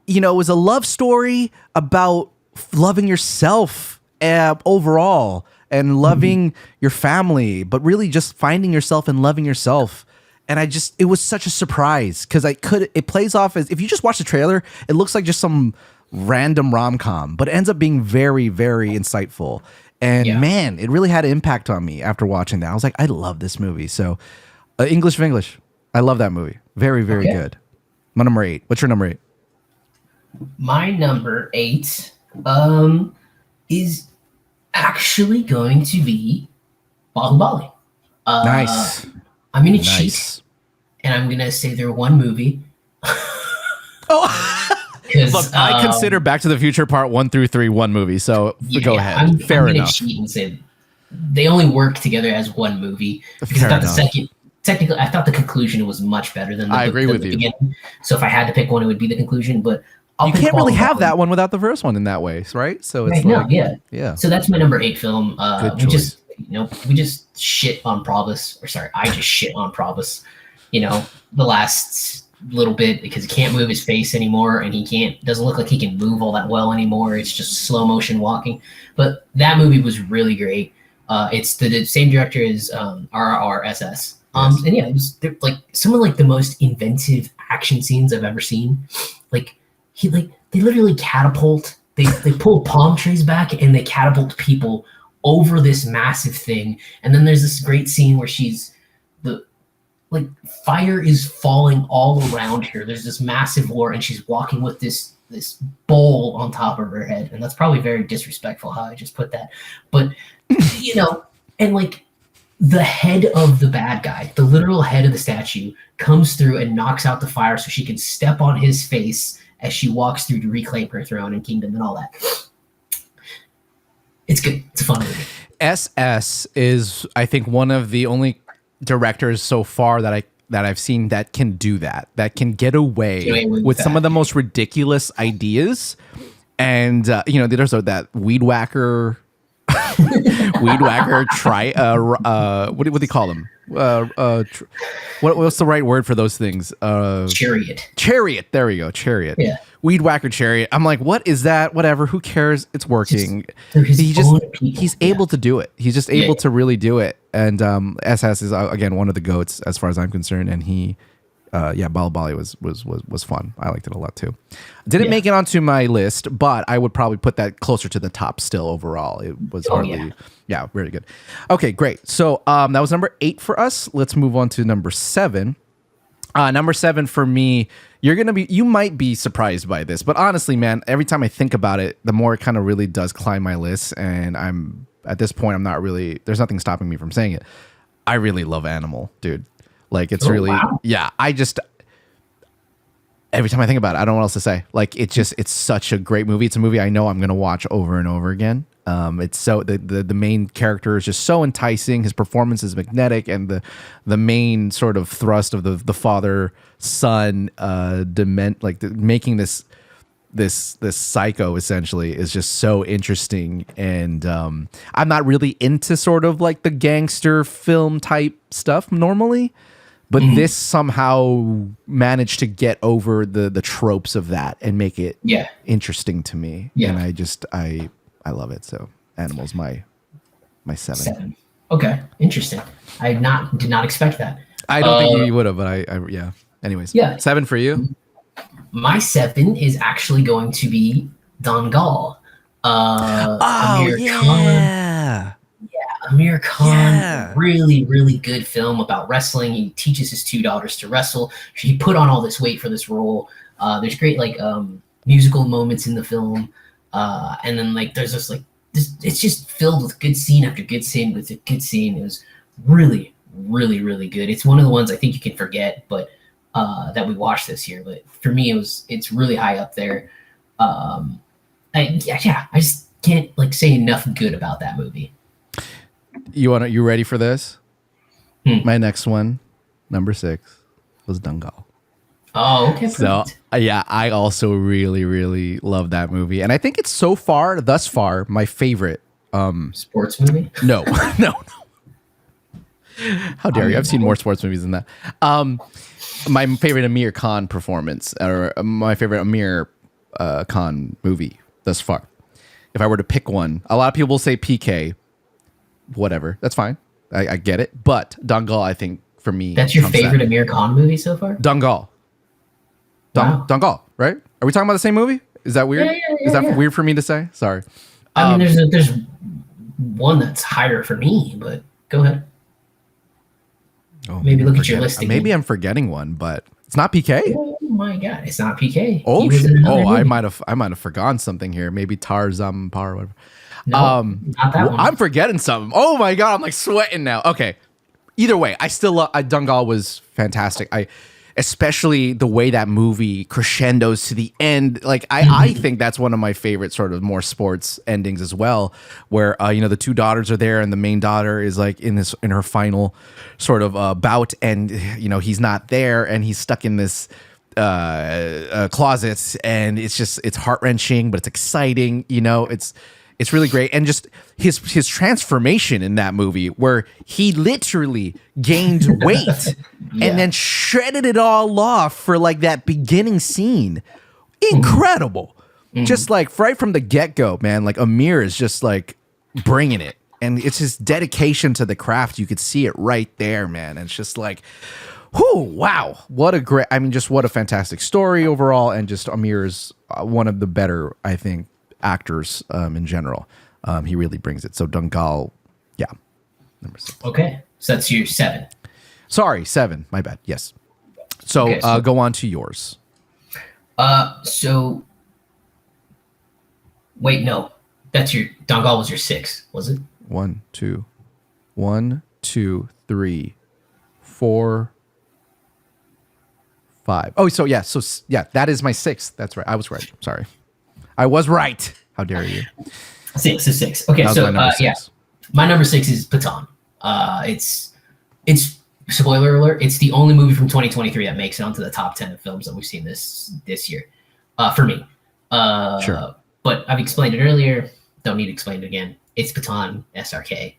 you know, it was a love story about loving yourself overall and loving your family, but really just finding yourself and loving yourself. And it was such a surprise because it plays off as, if you just watch the trailer, it looks like just some random rom-com, but it ends up being very, very insightful. And man, it really had an impact on me after watching that. I was like, I love this movie. So English Vinglish, I love that movie. Very, very good. My number 8. What's your number 8? My number 8 is actually going to be Bahubali. Nice. I'm going to cheat, and I'm going to say they're one movie. Look, I consider Back to the Future Part 1 through 3 one movie, so go ahead. I'm gonna cheat and say they only work together as one movie. Because I thought I thought the conclusion was much better than I agree with you. Beginning. So if I had to pick one, it would be the conclusion. But you can't really have that one without the first one in that way, right? So it's yeah. So that's my number 8 film. Good choice. We just shit on Probus, I just shit on Probus. You know, the last little bit because he can't move his face anymore and doesn't look like he can move all that well anymore. It's just slow motion walking. But that movie was really great. It's the same director as RRSS. And yeah, it was like some of like the most inventive action scenes I've ever seen. Like they literally catapult. They pull palm trees back and they catapult people over this massive thing. And then there's this great scene where fire is falling all around her. There's this massive war, and she's walking with this bowl on top of her head, and that's probably very disrespectful how I just put that. But you know, and like the head of the bad guy, the literal head of the statue, comes through and knocks out the fire so she can step on his face as she walks through to reclaim her throne and kingdom and all that. It's good. It's a fun movie. SS is, I think, one of the only directors so far that I've seen that can do that. That can get away with some of the most ridiculous ideas. And there's that weed whacker, what do they call them? What's the right word for those things? Chariot. There we go. Chariot. Yeah. Weed whacker chariot. I'm like, what is that? Whatever. Who cares? It's working. He's able to do it. He's just able to really do it. And SS is again one of the goats as far as I'm concerned. And he, Bali Bali was fun. I liked it a lot too. Didn't make it onto my list, but I would probably put that closer to the top still overall. It was very good. Okay, great. So that was number 8 for us. Let's move on to number 7. Number 7 for me, you might be surprised by this, but honestly, man, every time I think about it, the more it kind of really does climb my list. And at this point, there's nothing stopping me from saying it. I really love Animal, dude. Like it's every time I think about it, I don't know what else to say. Like it's such a great movie. It's a movie I know I'm going to watch over and over again. It's so the main character is just so enticing. His performance is magnetic, and the main sort of thrust of the father son making this psycho essentially is just so interesting. And I'm not really into sort of like the gangster film type stuff normally. But this somehow managed to get over the tropes of that and make it interesting to me. Yeah. And I love it. So Animal's my 7. Okay. Interesting. I did not expect that. I don't think you would have, but I anyways. Yeah. 7 for you? My 7 is actually going to be Dangal. Amir Khan. Amir Khan, really, really good film about wrestling. He teaches his 2 daughters to wrestle. He put on all this weight for this role. There's great musical moments in the film, and then there's just it's just filled with good scene after good scene with a good scene. It was really, really, really good. It's one of the ones I think you can forget, but that we watched this year. But for me, it's really high up there. I just can't say enough good about that movie. You ready for this? My next one, number 6, was Dangal. Oh, okay. So I also really, really love that movie, and I think it's thus far, my favorite sports movie. No. How dare you? I've seen more sports movies than that. My favorite Amir Khan performance, or my favorite Amir Khan movie thus far. If I were to pick one, a lot of people will say PK. Whatever, that's fine. I get it. But Dangal, I think for me, that's your favorite Amir Khan movie so far. Dangal. Dangal, right? Are we talking about the same movie? Is that weird? Is that weird for me to say? Sorry. I mean, there's one that's higher for me, but go ahead. Maybe look at your list again. Maybe I'm forgetting one, but it's not PK. Oh my god, it's not PK. Oh shit! I might have forgotten something here. Maybe Tarzan Par or whatever. No, not that one. I'm forgetting something. Oh my god, I'm sweating now. Okay. Either way, I still love Dangal was fantastic. Especially the way that movie crescendos to the end. I think that's one of my favorite sort of more sports endings as well, where the 2 daughters are there and the main daughter is in her final sort of bout, and he's not there and he's stuck in this closet, and it's heart-wrenching, but it's exciting. It's really great. And just his transformation in that movie, where he literally gained weight and then shredded it all off for that beginning scene. Incredible. Just right from the get-go, man, Amir is just bringing it. And it's his dedication to the craft. You could see it right there, man. And it's just wow. What a fantastic story overall. And just Amir is one of the better, I think, actors in general. He really brings it. So Dangal, number 6. Okay, so that's your 7. Sorry, 7. My bad. Yes. So, go on to yours. So wait, no, that's your Dangal was your 6, was it? 1, 2, 3, 4, 5. Oh, so that is my 6th. That's right. I was right. Sorry. I was right. How dare you? 6 is 6. Okay, so 6. My number 6 is Patan. It's spoiler alert. It's the only movie from 2023 that makes it onto the top 10 of films that we've seen this year. For me, Sure. but I've explained it earlier. Don't need to explain it again. It's Patan, SRK.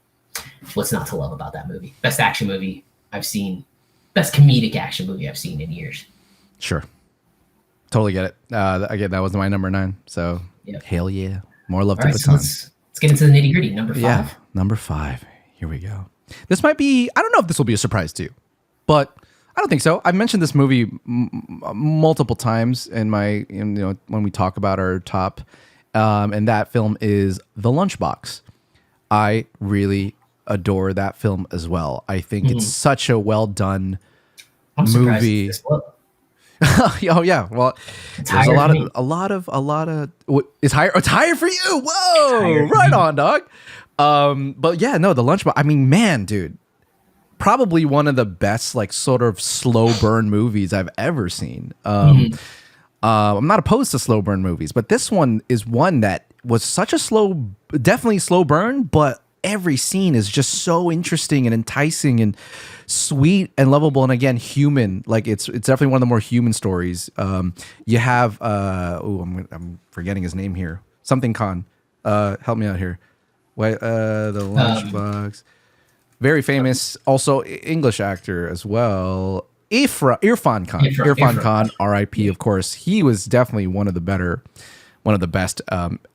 What's not to love about that movie? Best action movie I've seen. Best comedic action movie I've seen in years. Sure. Totally get it. Again, that was my number 9. So hell yeah. More love All to right, so Patan. let's get into the nitty gritty. Number 5. Yeah, number 5. Here we go. This might be, I don't know if this will be a surprise to you, but I don't think so. I've mentioned this movie multiple times in my, when we talk about our top, and that film is The Lunchbox. I really adore that film as well. I think it's such a well done movie. This well. Oh yeah, well, there's a lot of. It's higher. It's higher for you. Whoa, right on, dog. But yeah, no, The Lunchbox. I mean, man, dude, probably one of the best like sort of slow burn movies I've ever seen. I'm not opposed to slow burn movies, but this one is one that was such a definitely slow burn, but every scene is just so interesting and enticing and sweet and lovable, and again, human. Like it's definitely one of the more human stories. You have I'm forgetting his name here. Something Khan. Help me out here. The Lunchbox. Very famous, also English actor as well. Irfan Khan. Irfan Khan, R.I.P. Of course, he was definitely one of the best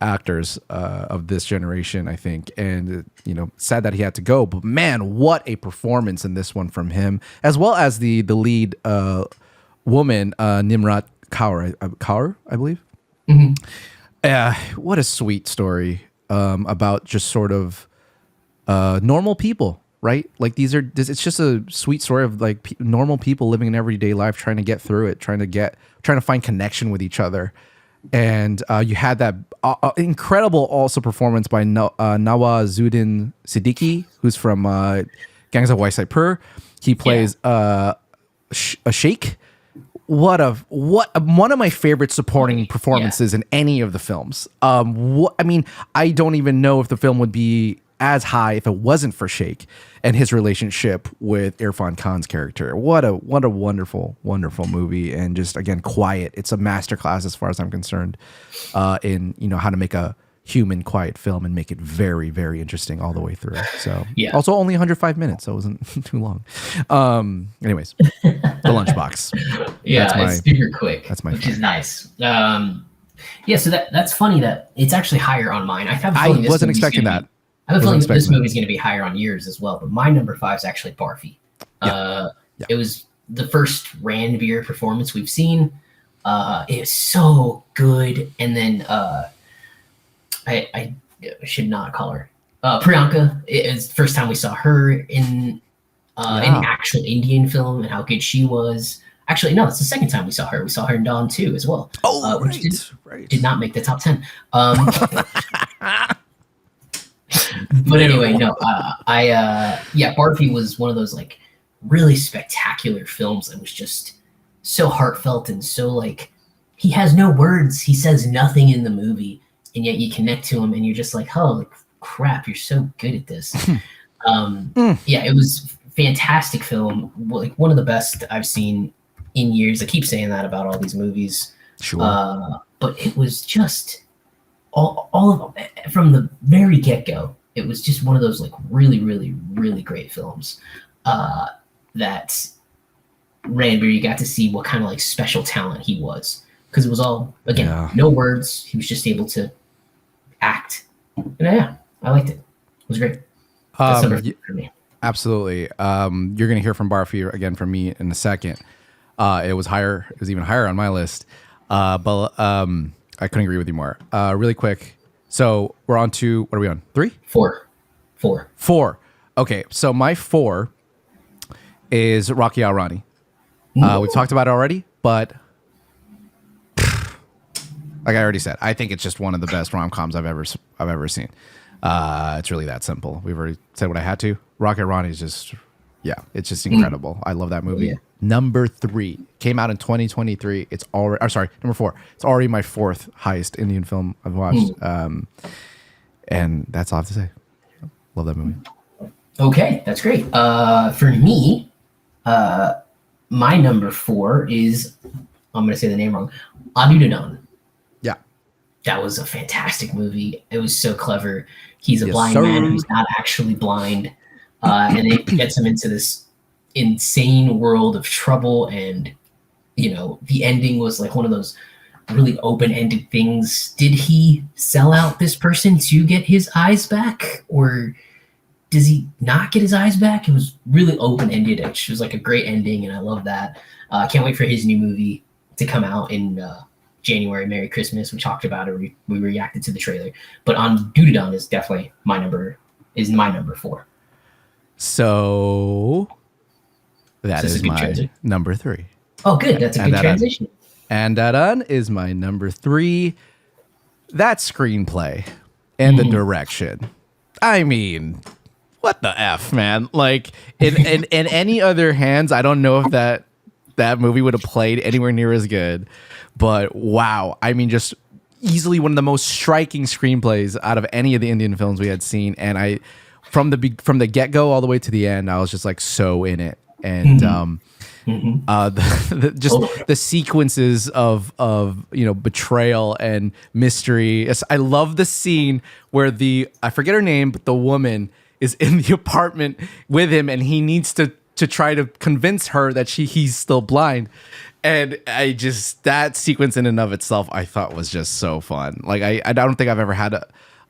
actors of this generation, I think. And sad that he had to go, but man, what a performance in this one from him, as well as the lead woman, Nimrat Kaur, I believe. What a sweet story about just sort of normal people. Right? Like it's just a sweet story of like normal people living an everyday life, trying to get through it, trying to find connection with each other. And you had that incredible also performance by Nawazuddin Siddiqui, who's from Gangs of Waisipur. He plays a sheikh. One of my favorite supporting performances in any of the films. I mean, I don't even know if the film would be as high if it wasn't for Sheikh and his relationship with Irfan Khan's character. What a wonderful, wonderful movie, and just again quiet. It's a masterclass as far as I'm concerned in how to make a human quiet film and make it very, very interesting all the way through. So also only 105 minutes, so it wasn't too long. Anyways, The Lunchbox. It's super quick. That's which is nice. So that's funny that it's actually higher on mine. I wasn't expecting that. I have a feeling this movie's going to be higher on yours as well, but my number 5 is actually Barfi. It was the first Ranveer performance we've seen. It was so good, and then I should not call her Priyanka. It was the first time we saw her in an actual Indian film, and how good she was. Actually, no, it's the second time we saw her. We saw her in Dawn 2 as well. Which did not make the top 10. But anyway, no, Barfi was one of those like really spectacular films that was just so heartfelt and so like he has no words, he says nothing in the movie, and yet you connect to him and you're just like, oh, like crap, you're so good at this. It was fantastic film, like one of the best I've seen in years. I keep saying that about all these movies, but it was just all of them, from the very get-go. It was just one of those like really, really, really great films that Ranveer, you got to see what kind of like special talent he was, because it was all no words. He was just able to act, and I liked it. It was great. That's number 3 for me. Absolutely. You're gonna hear from Barfi again from me in a second. It was higher. It was even higher on my list, but I couldn't agree with you more. Really quick. So we're on to, what are we on? 3? 4. Okay. So my 4 is Rocky Al Rani. We've talked about it already, but like I already said, I think it's just one of the best rom-coms I've ever seen. It's really that simple. We've already said what I had to. Rocky Al Rani is just, it's just incredible. I love that movie. Number 3 came out in 2023. It's already, number 4. It's already my 4th highest Indian film I've watched. And that's all I have to say. Love that movie. Okay, that's great. For me, my number 4 is, I'm going to say the name wrong, Adudanon. Yeah. That was a fantastic movie. It was so clever. He's a Yes, blind sir. man who's not actually blind, and it gets him into this insane world of trouble. And the ending was like one of those really open-ended things. Did he sell out this person to get his eyes back, or does he not get his eyes back? It was really open-ended. It was like a great ending, and I love that. Can't wait for his new movie to come out in January. Merry Christmas. We talked about it. We reacted to the trailer. But on Dudadon is definitely my number 4. So that is my transition? number 3. Oh, good. That's a good transition. And that is my number 3. That screenplay and the direction. I mean, what the F, man? Like in any other hands, I don't know if that movie would have played anywhere near as good. But wow, I mean, just easily one of the most striking screenplays out of any of the Indian films we had seen. And I, from the get-go all the way to the end, I was just like so in it. And the sequences of betrayal and mystery. I love the scene where I forget her name, but the woman is in the apartment with him, and he needs to try to convince her that he's still blind. And that sequence in and of itself, I thought was just so fun. Like I don't think I've ever had a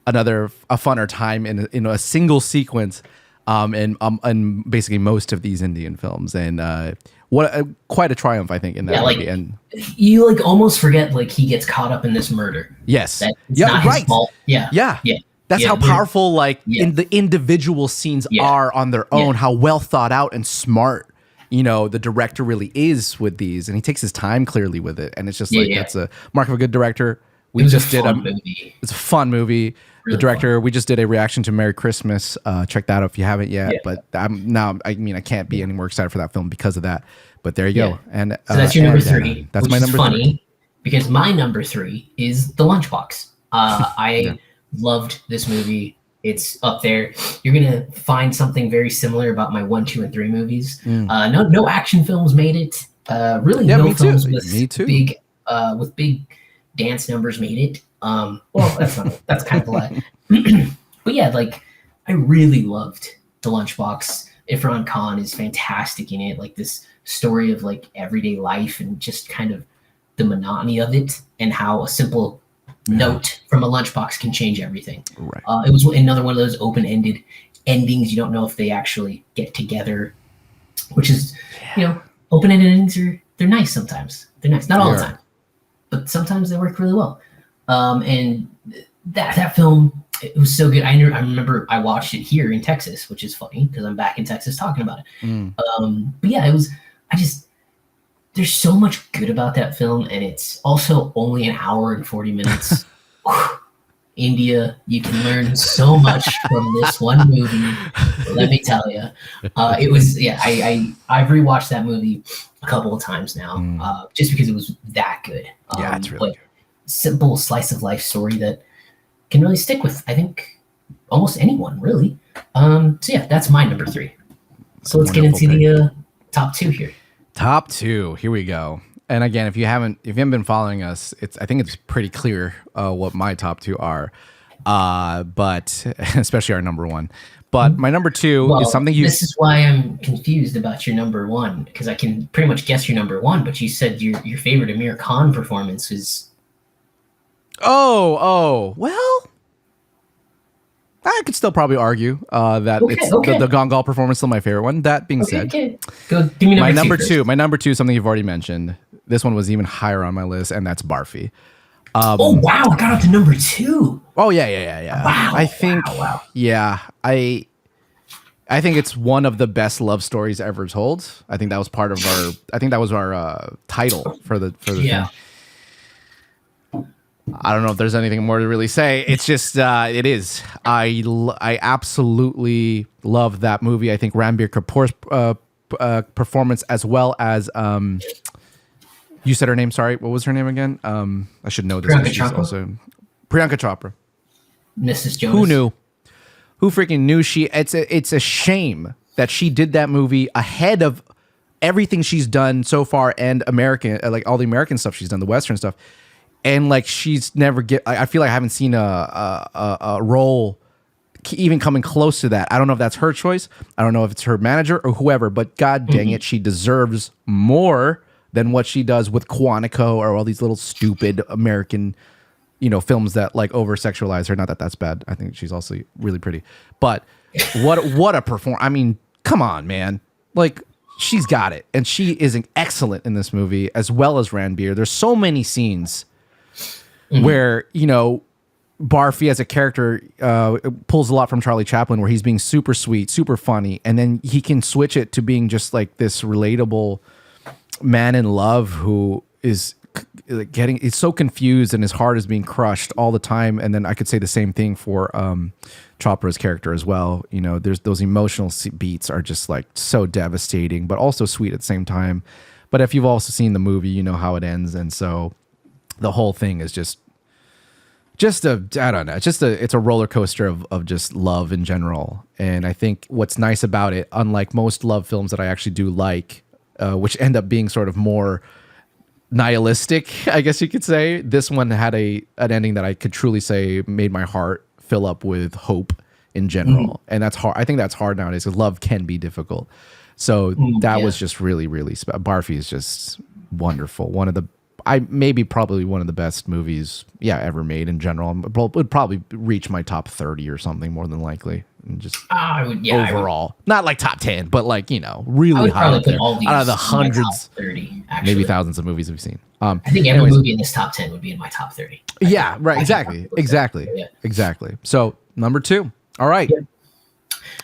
funner time in a single sequence, and basically most of these Indian films. And quite a triumph, I think, in that movie. And you like almost forget like he gets caught up in this murder. Yes, it's not his fault. Yeah. That's how powerful in the individual scenes are on their own. How well thought out and smart the director really is with these, and he takes his time clearly with it. And it's just that's a mark of a good director. It's a fun movie. Really the director, we just did a reaction to Merry Christmas. Check that out if you haven't yet. But I can't be any more excited for that film because of that. But there you go. And so that's your number 3. That's my number 3. Because my number 3 is The Lunchbox. I loved this movie. It's up there. You're gonna find something very similar about my 1, 2, and 3 movies. No action films made it. Really, no films with big dance numbers made it. Well, that's kind of a lie. But yeah, like I really loved The Lunchbox. Ifran Khan is fantastic in it. Like this story of like everyday life and just kind of the monotony of it, and how a simple note from a lunchbox can change everything. Right. It was another one of those open-ended endings. You don't know if they actually get together, which is, open-ended endings they're nice sometimes. They're nice, not all the time, but sometimes they work really well. And that film, it was so good. I remember I watched it here in Texas, which is funny because I'm back in Texas talking about it. But yeah, there's so much good about that film, and it's also only an hour and 40 minutes. India, you can learn so much from this one movie. Let me tell you, it was I've rewatched that movie a couple of times now, just because it was that good. It's really good. Simple slice of life story that can really stick with, I think, almost anyone really. So yeah, that's my number 3. So let's get into the top 2 here. Top 2, here we go. And again, if you haven't been following us, I think it's pretty clear what my top 2 are, but especially our number 1. But my number 2 is something This is why I'm confused about your number 1, because I can pretty much guess your number 1, but you said your favorite Amir Khan performance is. Well, I could still probably argue that the Gongal performance is still my favorite one. That being said, go give me number 2. My number 2 is something you've already mentioned. This one was even higher on my list, and that's Barfi. Oh wow, I got up to number 2. Oh yeah. Wow. I think I think it's one of the best love stories ever told. I think that was part of our. I think that was our title for the thing. I don't know if there's anything more to really say. It's just, it is. I absolutely love that movie. I think Ranbir Kapoor's performance, as well as, you said her name, sorry. What was her name again? I should know this. Priyanka Chopra. Priyanka Chopra. Mrs. Jonas. Who knew? who freaking knew it's a shame that she did that movie ahead of everything she's done so far and American, like all the American stuff she's done, the Western stuff. And like, she's never I feel like I haven't seen a role even coming close to that. I don't know if that's her choice. I don't know if it's her manager or whoever, but God dang it, she deserves more than what she does with Quantico or all these little stupid American, films that like over sexualize her. Not that that's bad. I think she's also really pretty, but what a perform. I mean, come on, man. Like, she's got it. And she is excellent in this movie, as well as Ranbir. There's so many scenes where, Barfi as a character pulls a lot from Charlie Chaplin, where he's being super sweet, super funny, and then he can switch it to being just like this relatable man in love who is is so confused and his heart is being crushed all the time. And then I could say the same thing for Chopra's character as well. There's those emotional beats are just like so devastating, but also sweet at the same time. But if you've also seen the movie, you know how it ends, and so the whole thing is just it's a roller coaster of just love in general. And I think what's nice about it, unlike most love films that I actually do like, which end up being sort of more nihilistic, I guess you could say, this one had an ending that I could truly say made my heart fill up with hope in general. And that's hard. I think that's hard nowadays because love can be difficult. So that was just really, really special. Barfi is just wonderful. Probably one of the best movies, ever made in general. It would probably reach my top 30 or something, more than likely. And just overall, not like top 10, but like, really high up there. Out of the hundreds, 30, actually. maybe thousands of movies we've seen. I think every movie in this top 10 would be in my top 30. Yeah, right. Exactly. So number 2. All right. Yeah.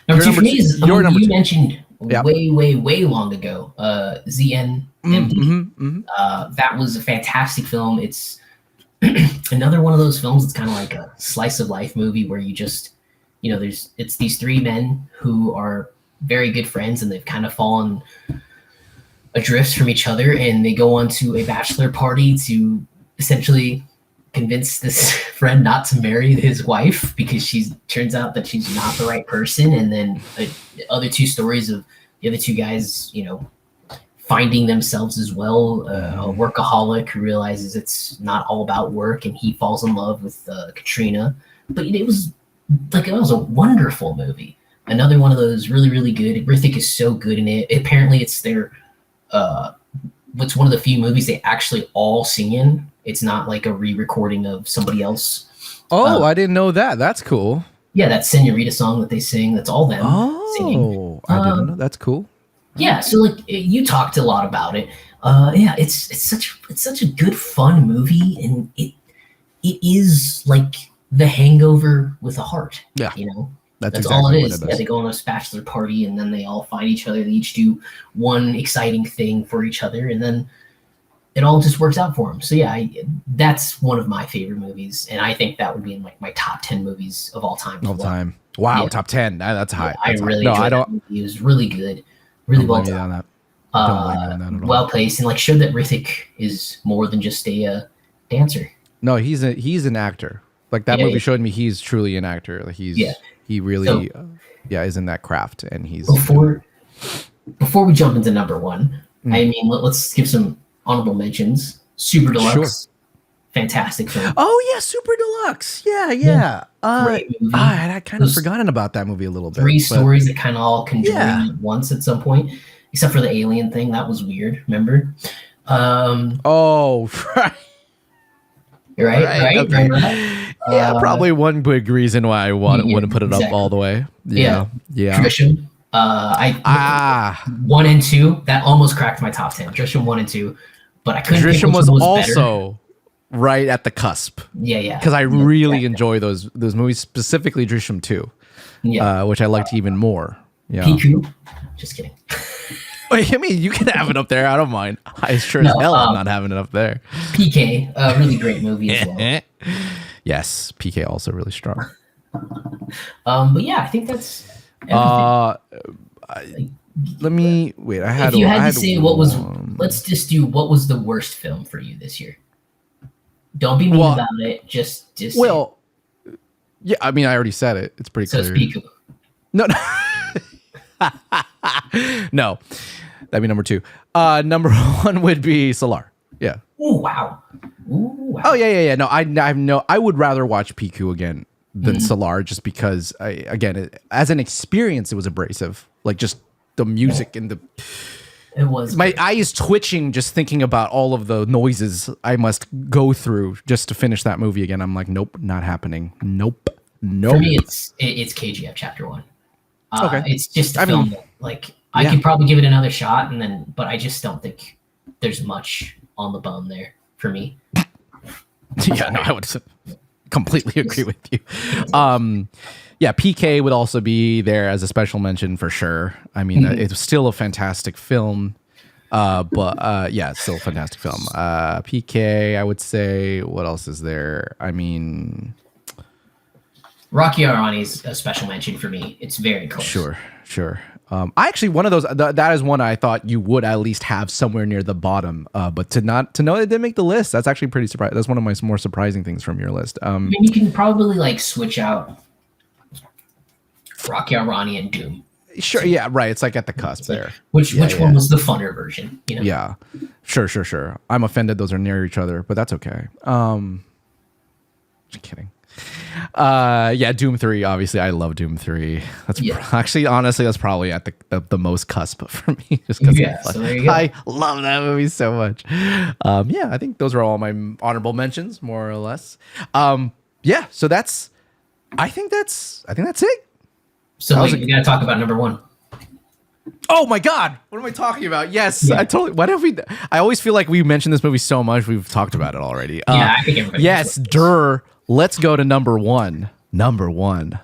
Number 2 for me is you mentioned way long ago, ZNMD. That was a fantastic film. It's another one of those films that's kind of like a slice of life movie where you just, it's these 3 men who are very good friends and they've kind of fallen adrift from each other, and they go on to a bachelor party to essentially convince this friend not to marry his wife because turns out that she's not the right person. And then the other 2 stories of the other 2 guys, finding themselves as well. A workaholic who realizes it's not all about work, and he falls in love with Katrina. But it was a wonderful movie. Another one of those really, really good. Hrithik is so good in it. Apparently it's their what's one of the few movies they actually all sing in. It's not like a re-recording of somebody else. Oh, I didn't know that. That's cool. Yeah, that Senorita song that they sing, that's all them singing. Oh, I didn't know. That's cool. Yeah, so like you talked a lot about it. It's such a good fun movie, and it is like The Hangover with a heart. Yeah, that's exactly all it is. Yeah, they go on this bachelor party, and then they all find each other. They each do one exciting thing for each other, and then it all just works out for them. So yeah, that's one of my favorite movies, and I think that would be in like my top 10 movies of all time. Wow, top 10. That's high. I really enjoyed that movie. It was really good, really well done. Don't blame me on that at all. Well placed, and like showed that Hrithik is more than just a dancer. No, he's an actor. Like that movie showed me he's truly an actor. Like he really is in that craft, and he's before we jump into number 1. I mean, let's give some honorable mentions. Super Deluxe, fantastic film. Oh yeah, Super Deluxe. Yeah. Great movie. I kind of forgotten about that movie a little bit. 3 stories that kind of all conjoined at once at some point, except for the alien thing. That was weird. Remember? Right. Right. Okay. Yeah, probably one big reason why I wouldn't put it up all the way. Yeah. Trisham. 1 and 2 that almost cracked my top 10. Trisham 1 and 2, but I couldn't. Trisham was also right at the cusp. Yeah. Because I really enjoy those movies, specifically Trisham 2, which I liked even more. Yeah. Piku. Just kidding. Wait, I mean, you can have it up there. I don't mind. I sure as hell I'm not having it up there. PK, really great movie as well. Yes, PK also really strong. But yeah, I think that's everything. Let me wait. If you had to say what was, let's just do what was the worst film for you this year. Don't be mean about it. Just Yeah, I mean, I already said it. It's pretty So clear. it's Piku. No, no, that'd be number 2. Number 1 would be Solar. Yeah. Ooh, wow. Ooh, wow. Oh yeah. No, I would rather watch Piku again than Solar, just because as an experience, it was abrasive. Like just the music and It was. my eye is twitching just thinking about all of the noises I must go through just to finish that movie again. I'm like, nope, not happening. Nope. For me, it's KGF Chapter 1. Okay. It's just a film that, like, I could probably give it another shot, but I just don't think there's much on the bone there for me. Yeah, no, I would completely agree with you. Yeah, PK would also be there as a special mention for sure. I mean, it's still a fantastic film. But yeah, it's still a fantastic film. PK, I would say. What else is there? I mean, Rocky Arani's a special mention for me. It's very close. Sure. I actually, one of those, that is one I thought you would at least have somewhere near the bottom. But to know it didn't make the list, that's actually pretty surprising. That's one of my more surprising things from your list. I mean, you can probably like switch out Rocky Arani and Doom. Sure, yeah, right. It's like at the cusp there. Which one was the funner version? You know? Yeah, sure. I'm offended those are near each other, but that's okay. Just kidding. Yeah, Doom 3. Obviously, I love Doom 3. That's actually, honestly, that's probably at the most cusp for me. Just because so there you go. I love that movie so much. Yeah, I think those are all my honorable mentions, more or less. Yeah, so I think that's it. So we gotta talk about number 1. Oh my God! What am I talking about? Yes, Yeah. I totally. What have we? I always feel like we mentioned this movie so much. We've talked about it already. Yeah, I think everybody. Yes, let's go to number 1. Number 1.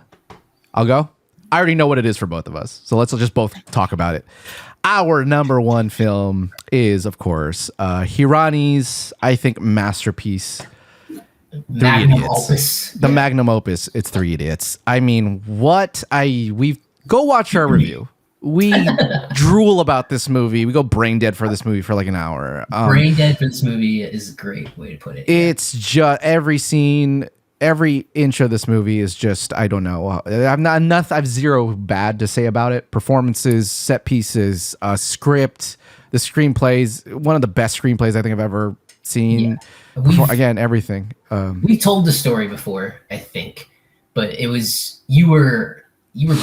I'll go. I already know what it is for both of us, so let's just both talk about it. Our number 1 film is, of course, Hirani's, I think, masterpiece. Magnum opus. The magnum opus. It's 3 Idiots. I mean, we go watch our review. We drool about this movie. We go brain dead for this movie for like an hour. Brain dead for this movie is a great way to put it. It's just every scene, every inch of this movie is just, I don't know. I've zero bad to say about it. Performances, set pieces, script, the screenplays, one of the best screenplays I think I've ever seen. Again, everything. We told the story before, I think, but it was you were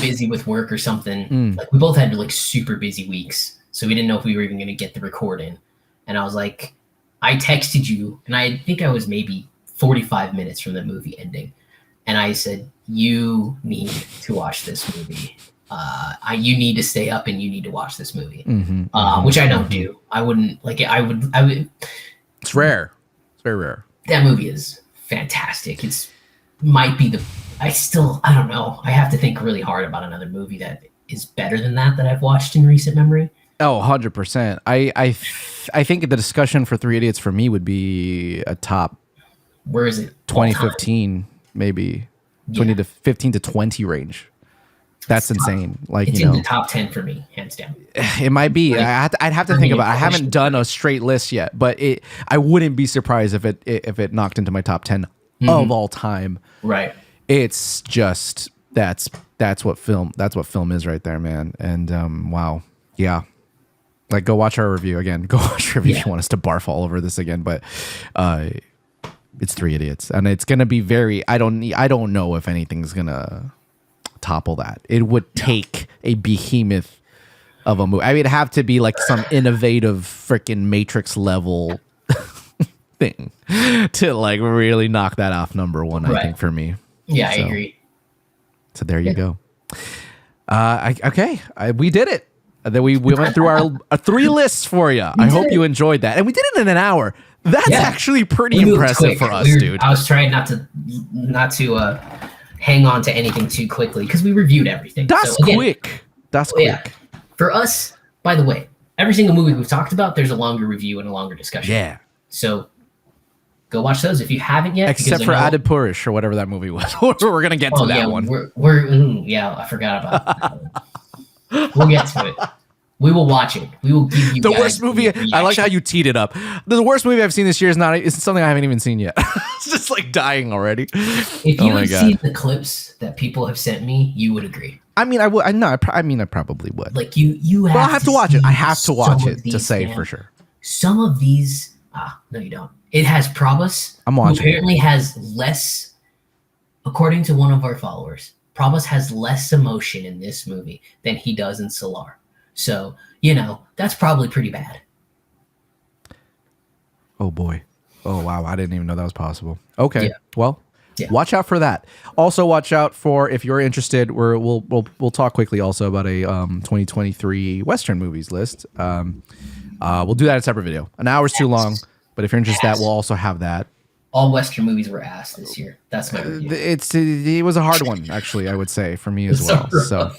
busy with work or something. Like we both had like super busy weeks, so we didn't know if we were even going to get the record in. And I was like, I texted you, and I think I was maybe 45 minutes from the movie ending, and I said, "You need to watch this movie. You need to stay up, and you need to watch this movie." Which I don't do. I wouldn't like it. I would. It's rare. It's very rare. That movie is fantastic. Might be I don't know. I have to think really hard about another movie that is better than that I've watched in recent memory. Oh, 100%. I think the discussion for 3 Idiots for me would be a top. Where is it? 2015, maybe 20 to 15 to 20 range. That's insane. Like, it's in the top 10 for me, hands down. It might be. I'd have to think about it. I haven't done a straight list yet, but I wouldn't be surprised if it knocked into my top 10 of all time. Right. It's just that's what film is right there, man. And wow. Yeah. Like go watch our review again. Go watch our review if you want us to barf all over this again, but it's 3 Idiots. And it's going to be I don't know if anything's going to topple that. It would take a behemoth of a movie. I mean, it'd have to be like some innovative freaking Matrix level thing to like really knock that off number 1, I think, for me. Yeah, I agree. So there you go. We did it. Then we went through our 3 lists for you. I hope you enjoyed that. And we did it in an hour. That's actually pretty impressive for us, dude. I was trying not to hang on to anything too quickly because we reviewed everything. That's quick. That's quick. Yeah. For us, by the way, every single movie we've talked about, there's a longer review and a longer discussion. Yeah. So go watch those if you haven't yet. Except for Adid Purish or whatever that movie was. We're gonna get to that one. I forgot about that. We'll get to it. We will watch it. We will give you The guys worst movie. I like how you teed it up. The worst movie I've seen this year is not. It's something I haven't even seen yet. It's just like dying already. If you had seen the clips that people have sent me, you would agree. I mean, I would. I probably would. Like you have. Well, I have to watch it. I have to watch it to say man. for sure. Some of these. No, you don't. It has Prabhas. I'm watching. Who apparently has less. According to one of our followers, Prabhas has less emotion in this movie than he does in Solar. So, that's probably pretty bad. Oh, boy. Oh, wow. I didn't even know that was possible. Okay. Yeah. Well, watch out for that. Also, watch out for, if you're interested, we'll talk quickly also about a 2023 Western movies list. We'll do that in a separate video. An hour's too long, but if you're interested, that we'll also have that. All Western movies were ass this year. That's my review. It was a hard one, actually, I would say, for me as well. So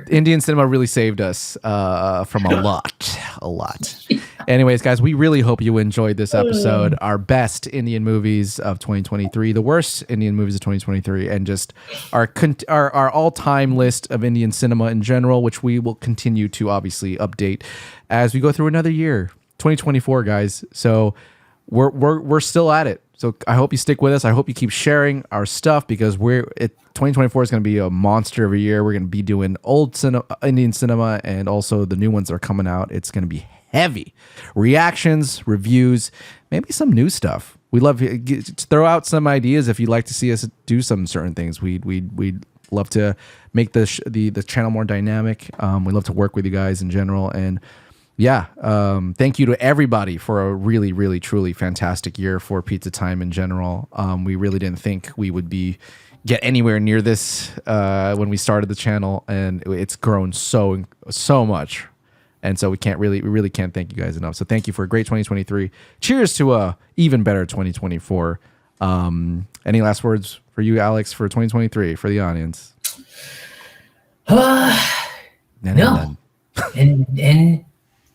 Indian cinema really saved us from a lot. Anyways, guys, we really hope you enjoyed this episode. Our best Indian movies of 2023, the worst Indian movies of 2023, and just our all-time list of Indian cinema in general, which we will continue to obviously update as we go through another year, 2024, guys. So we're still at it. So I hope you stick with us. I hope you keep sharing our stuff because 2024 is going to be a monster of a year. We're going to be doing old Indian cinema and also the new ones that are coming out. It's going to be heavy. Reactions, reviews, maybe some new stuff. We'd love to throw out some ideas if you'd like to see us do some certain things. We'd love to make the channel more dynamic. We'd love to work with you guys in general. And thank you to everybody for a really, really, truly fantastic year for Pizza Time in general. We really didn't think we would get anywhere near this when we started the channel, and it's grown so much. And so we really can't thank you guys enough. So thank you for a great 2023. Cheers to a even better 2024. Any last words for you, Alex, for 2023 for the audience? No.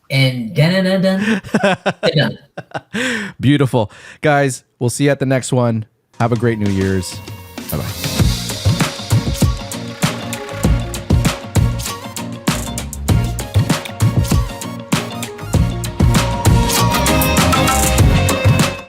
And done. Beautiful. Guys, we'll see you at the next one. Have a great New Year's. Bye-bye.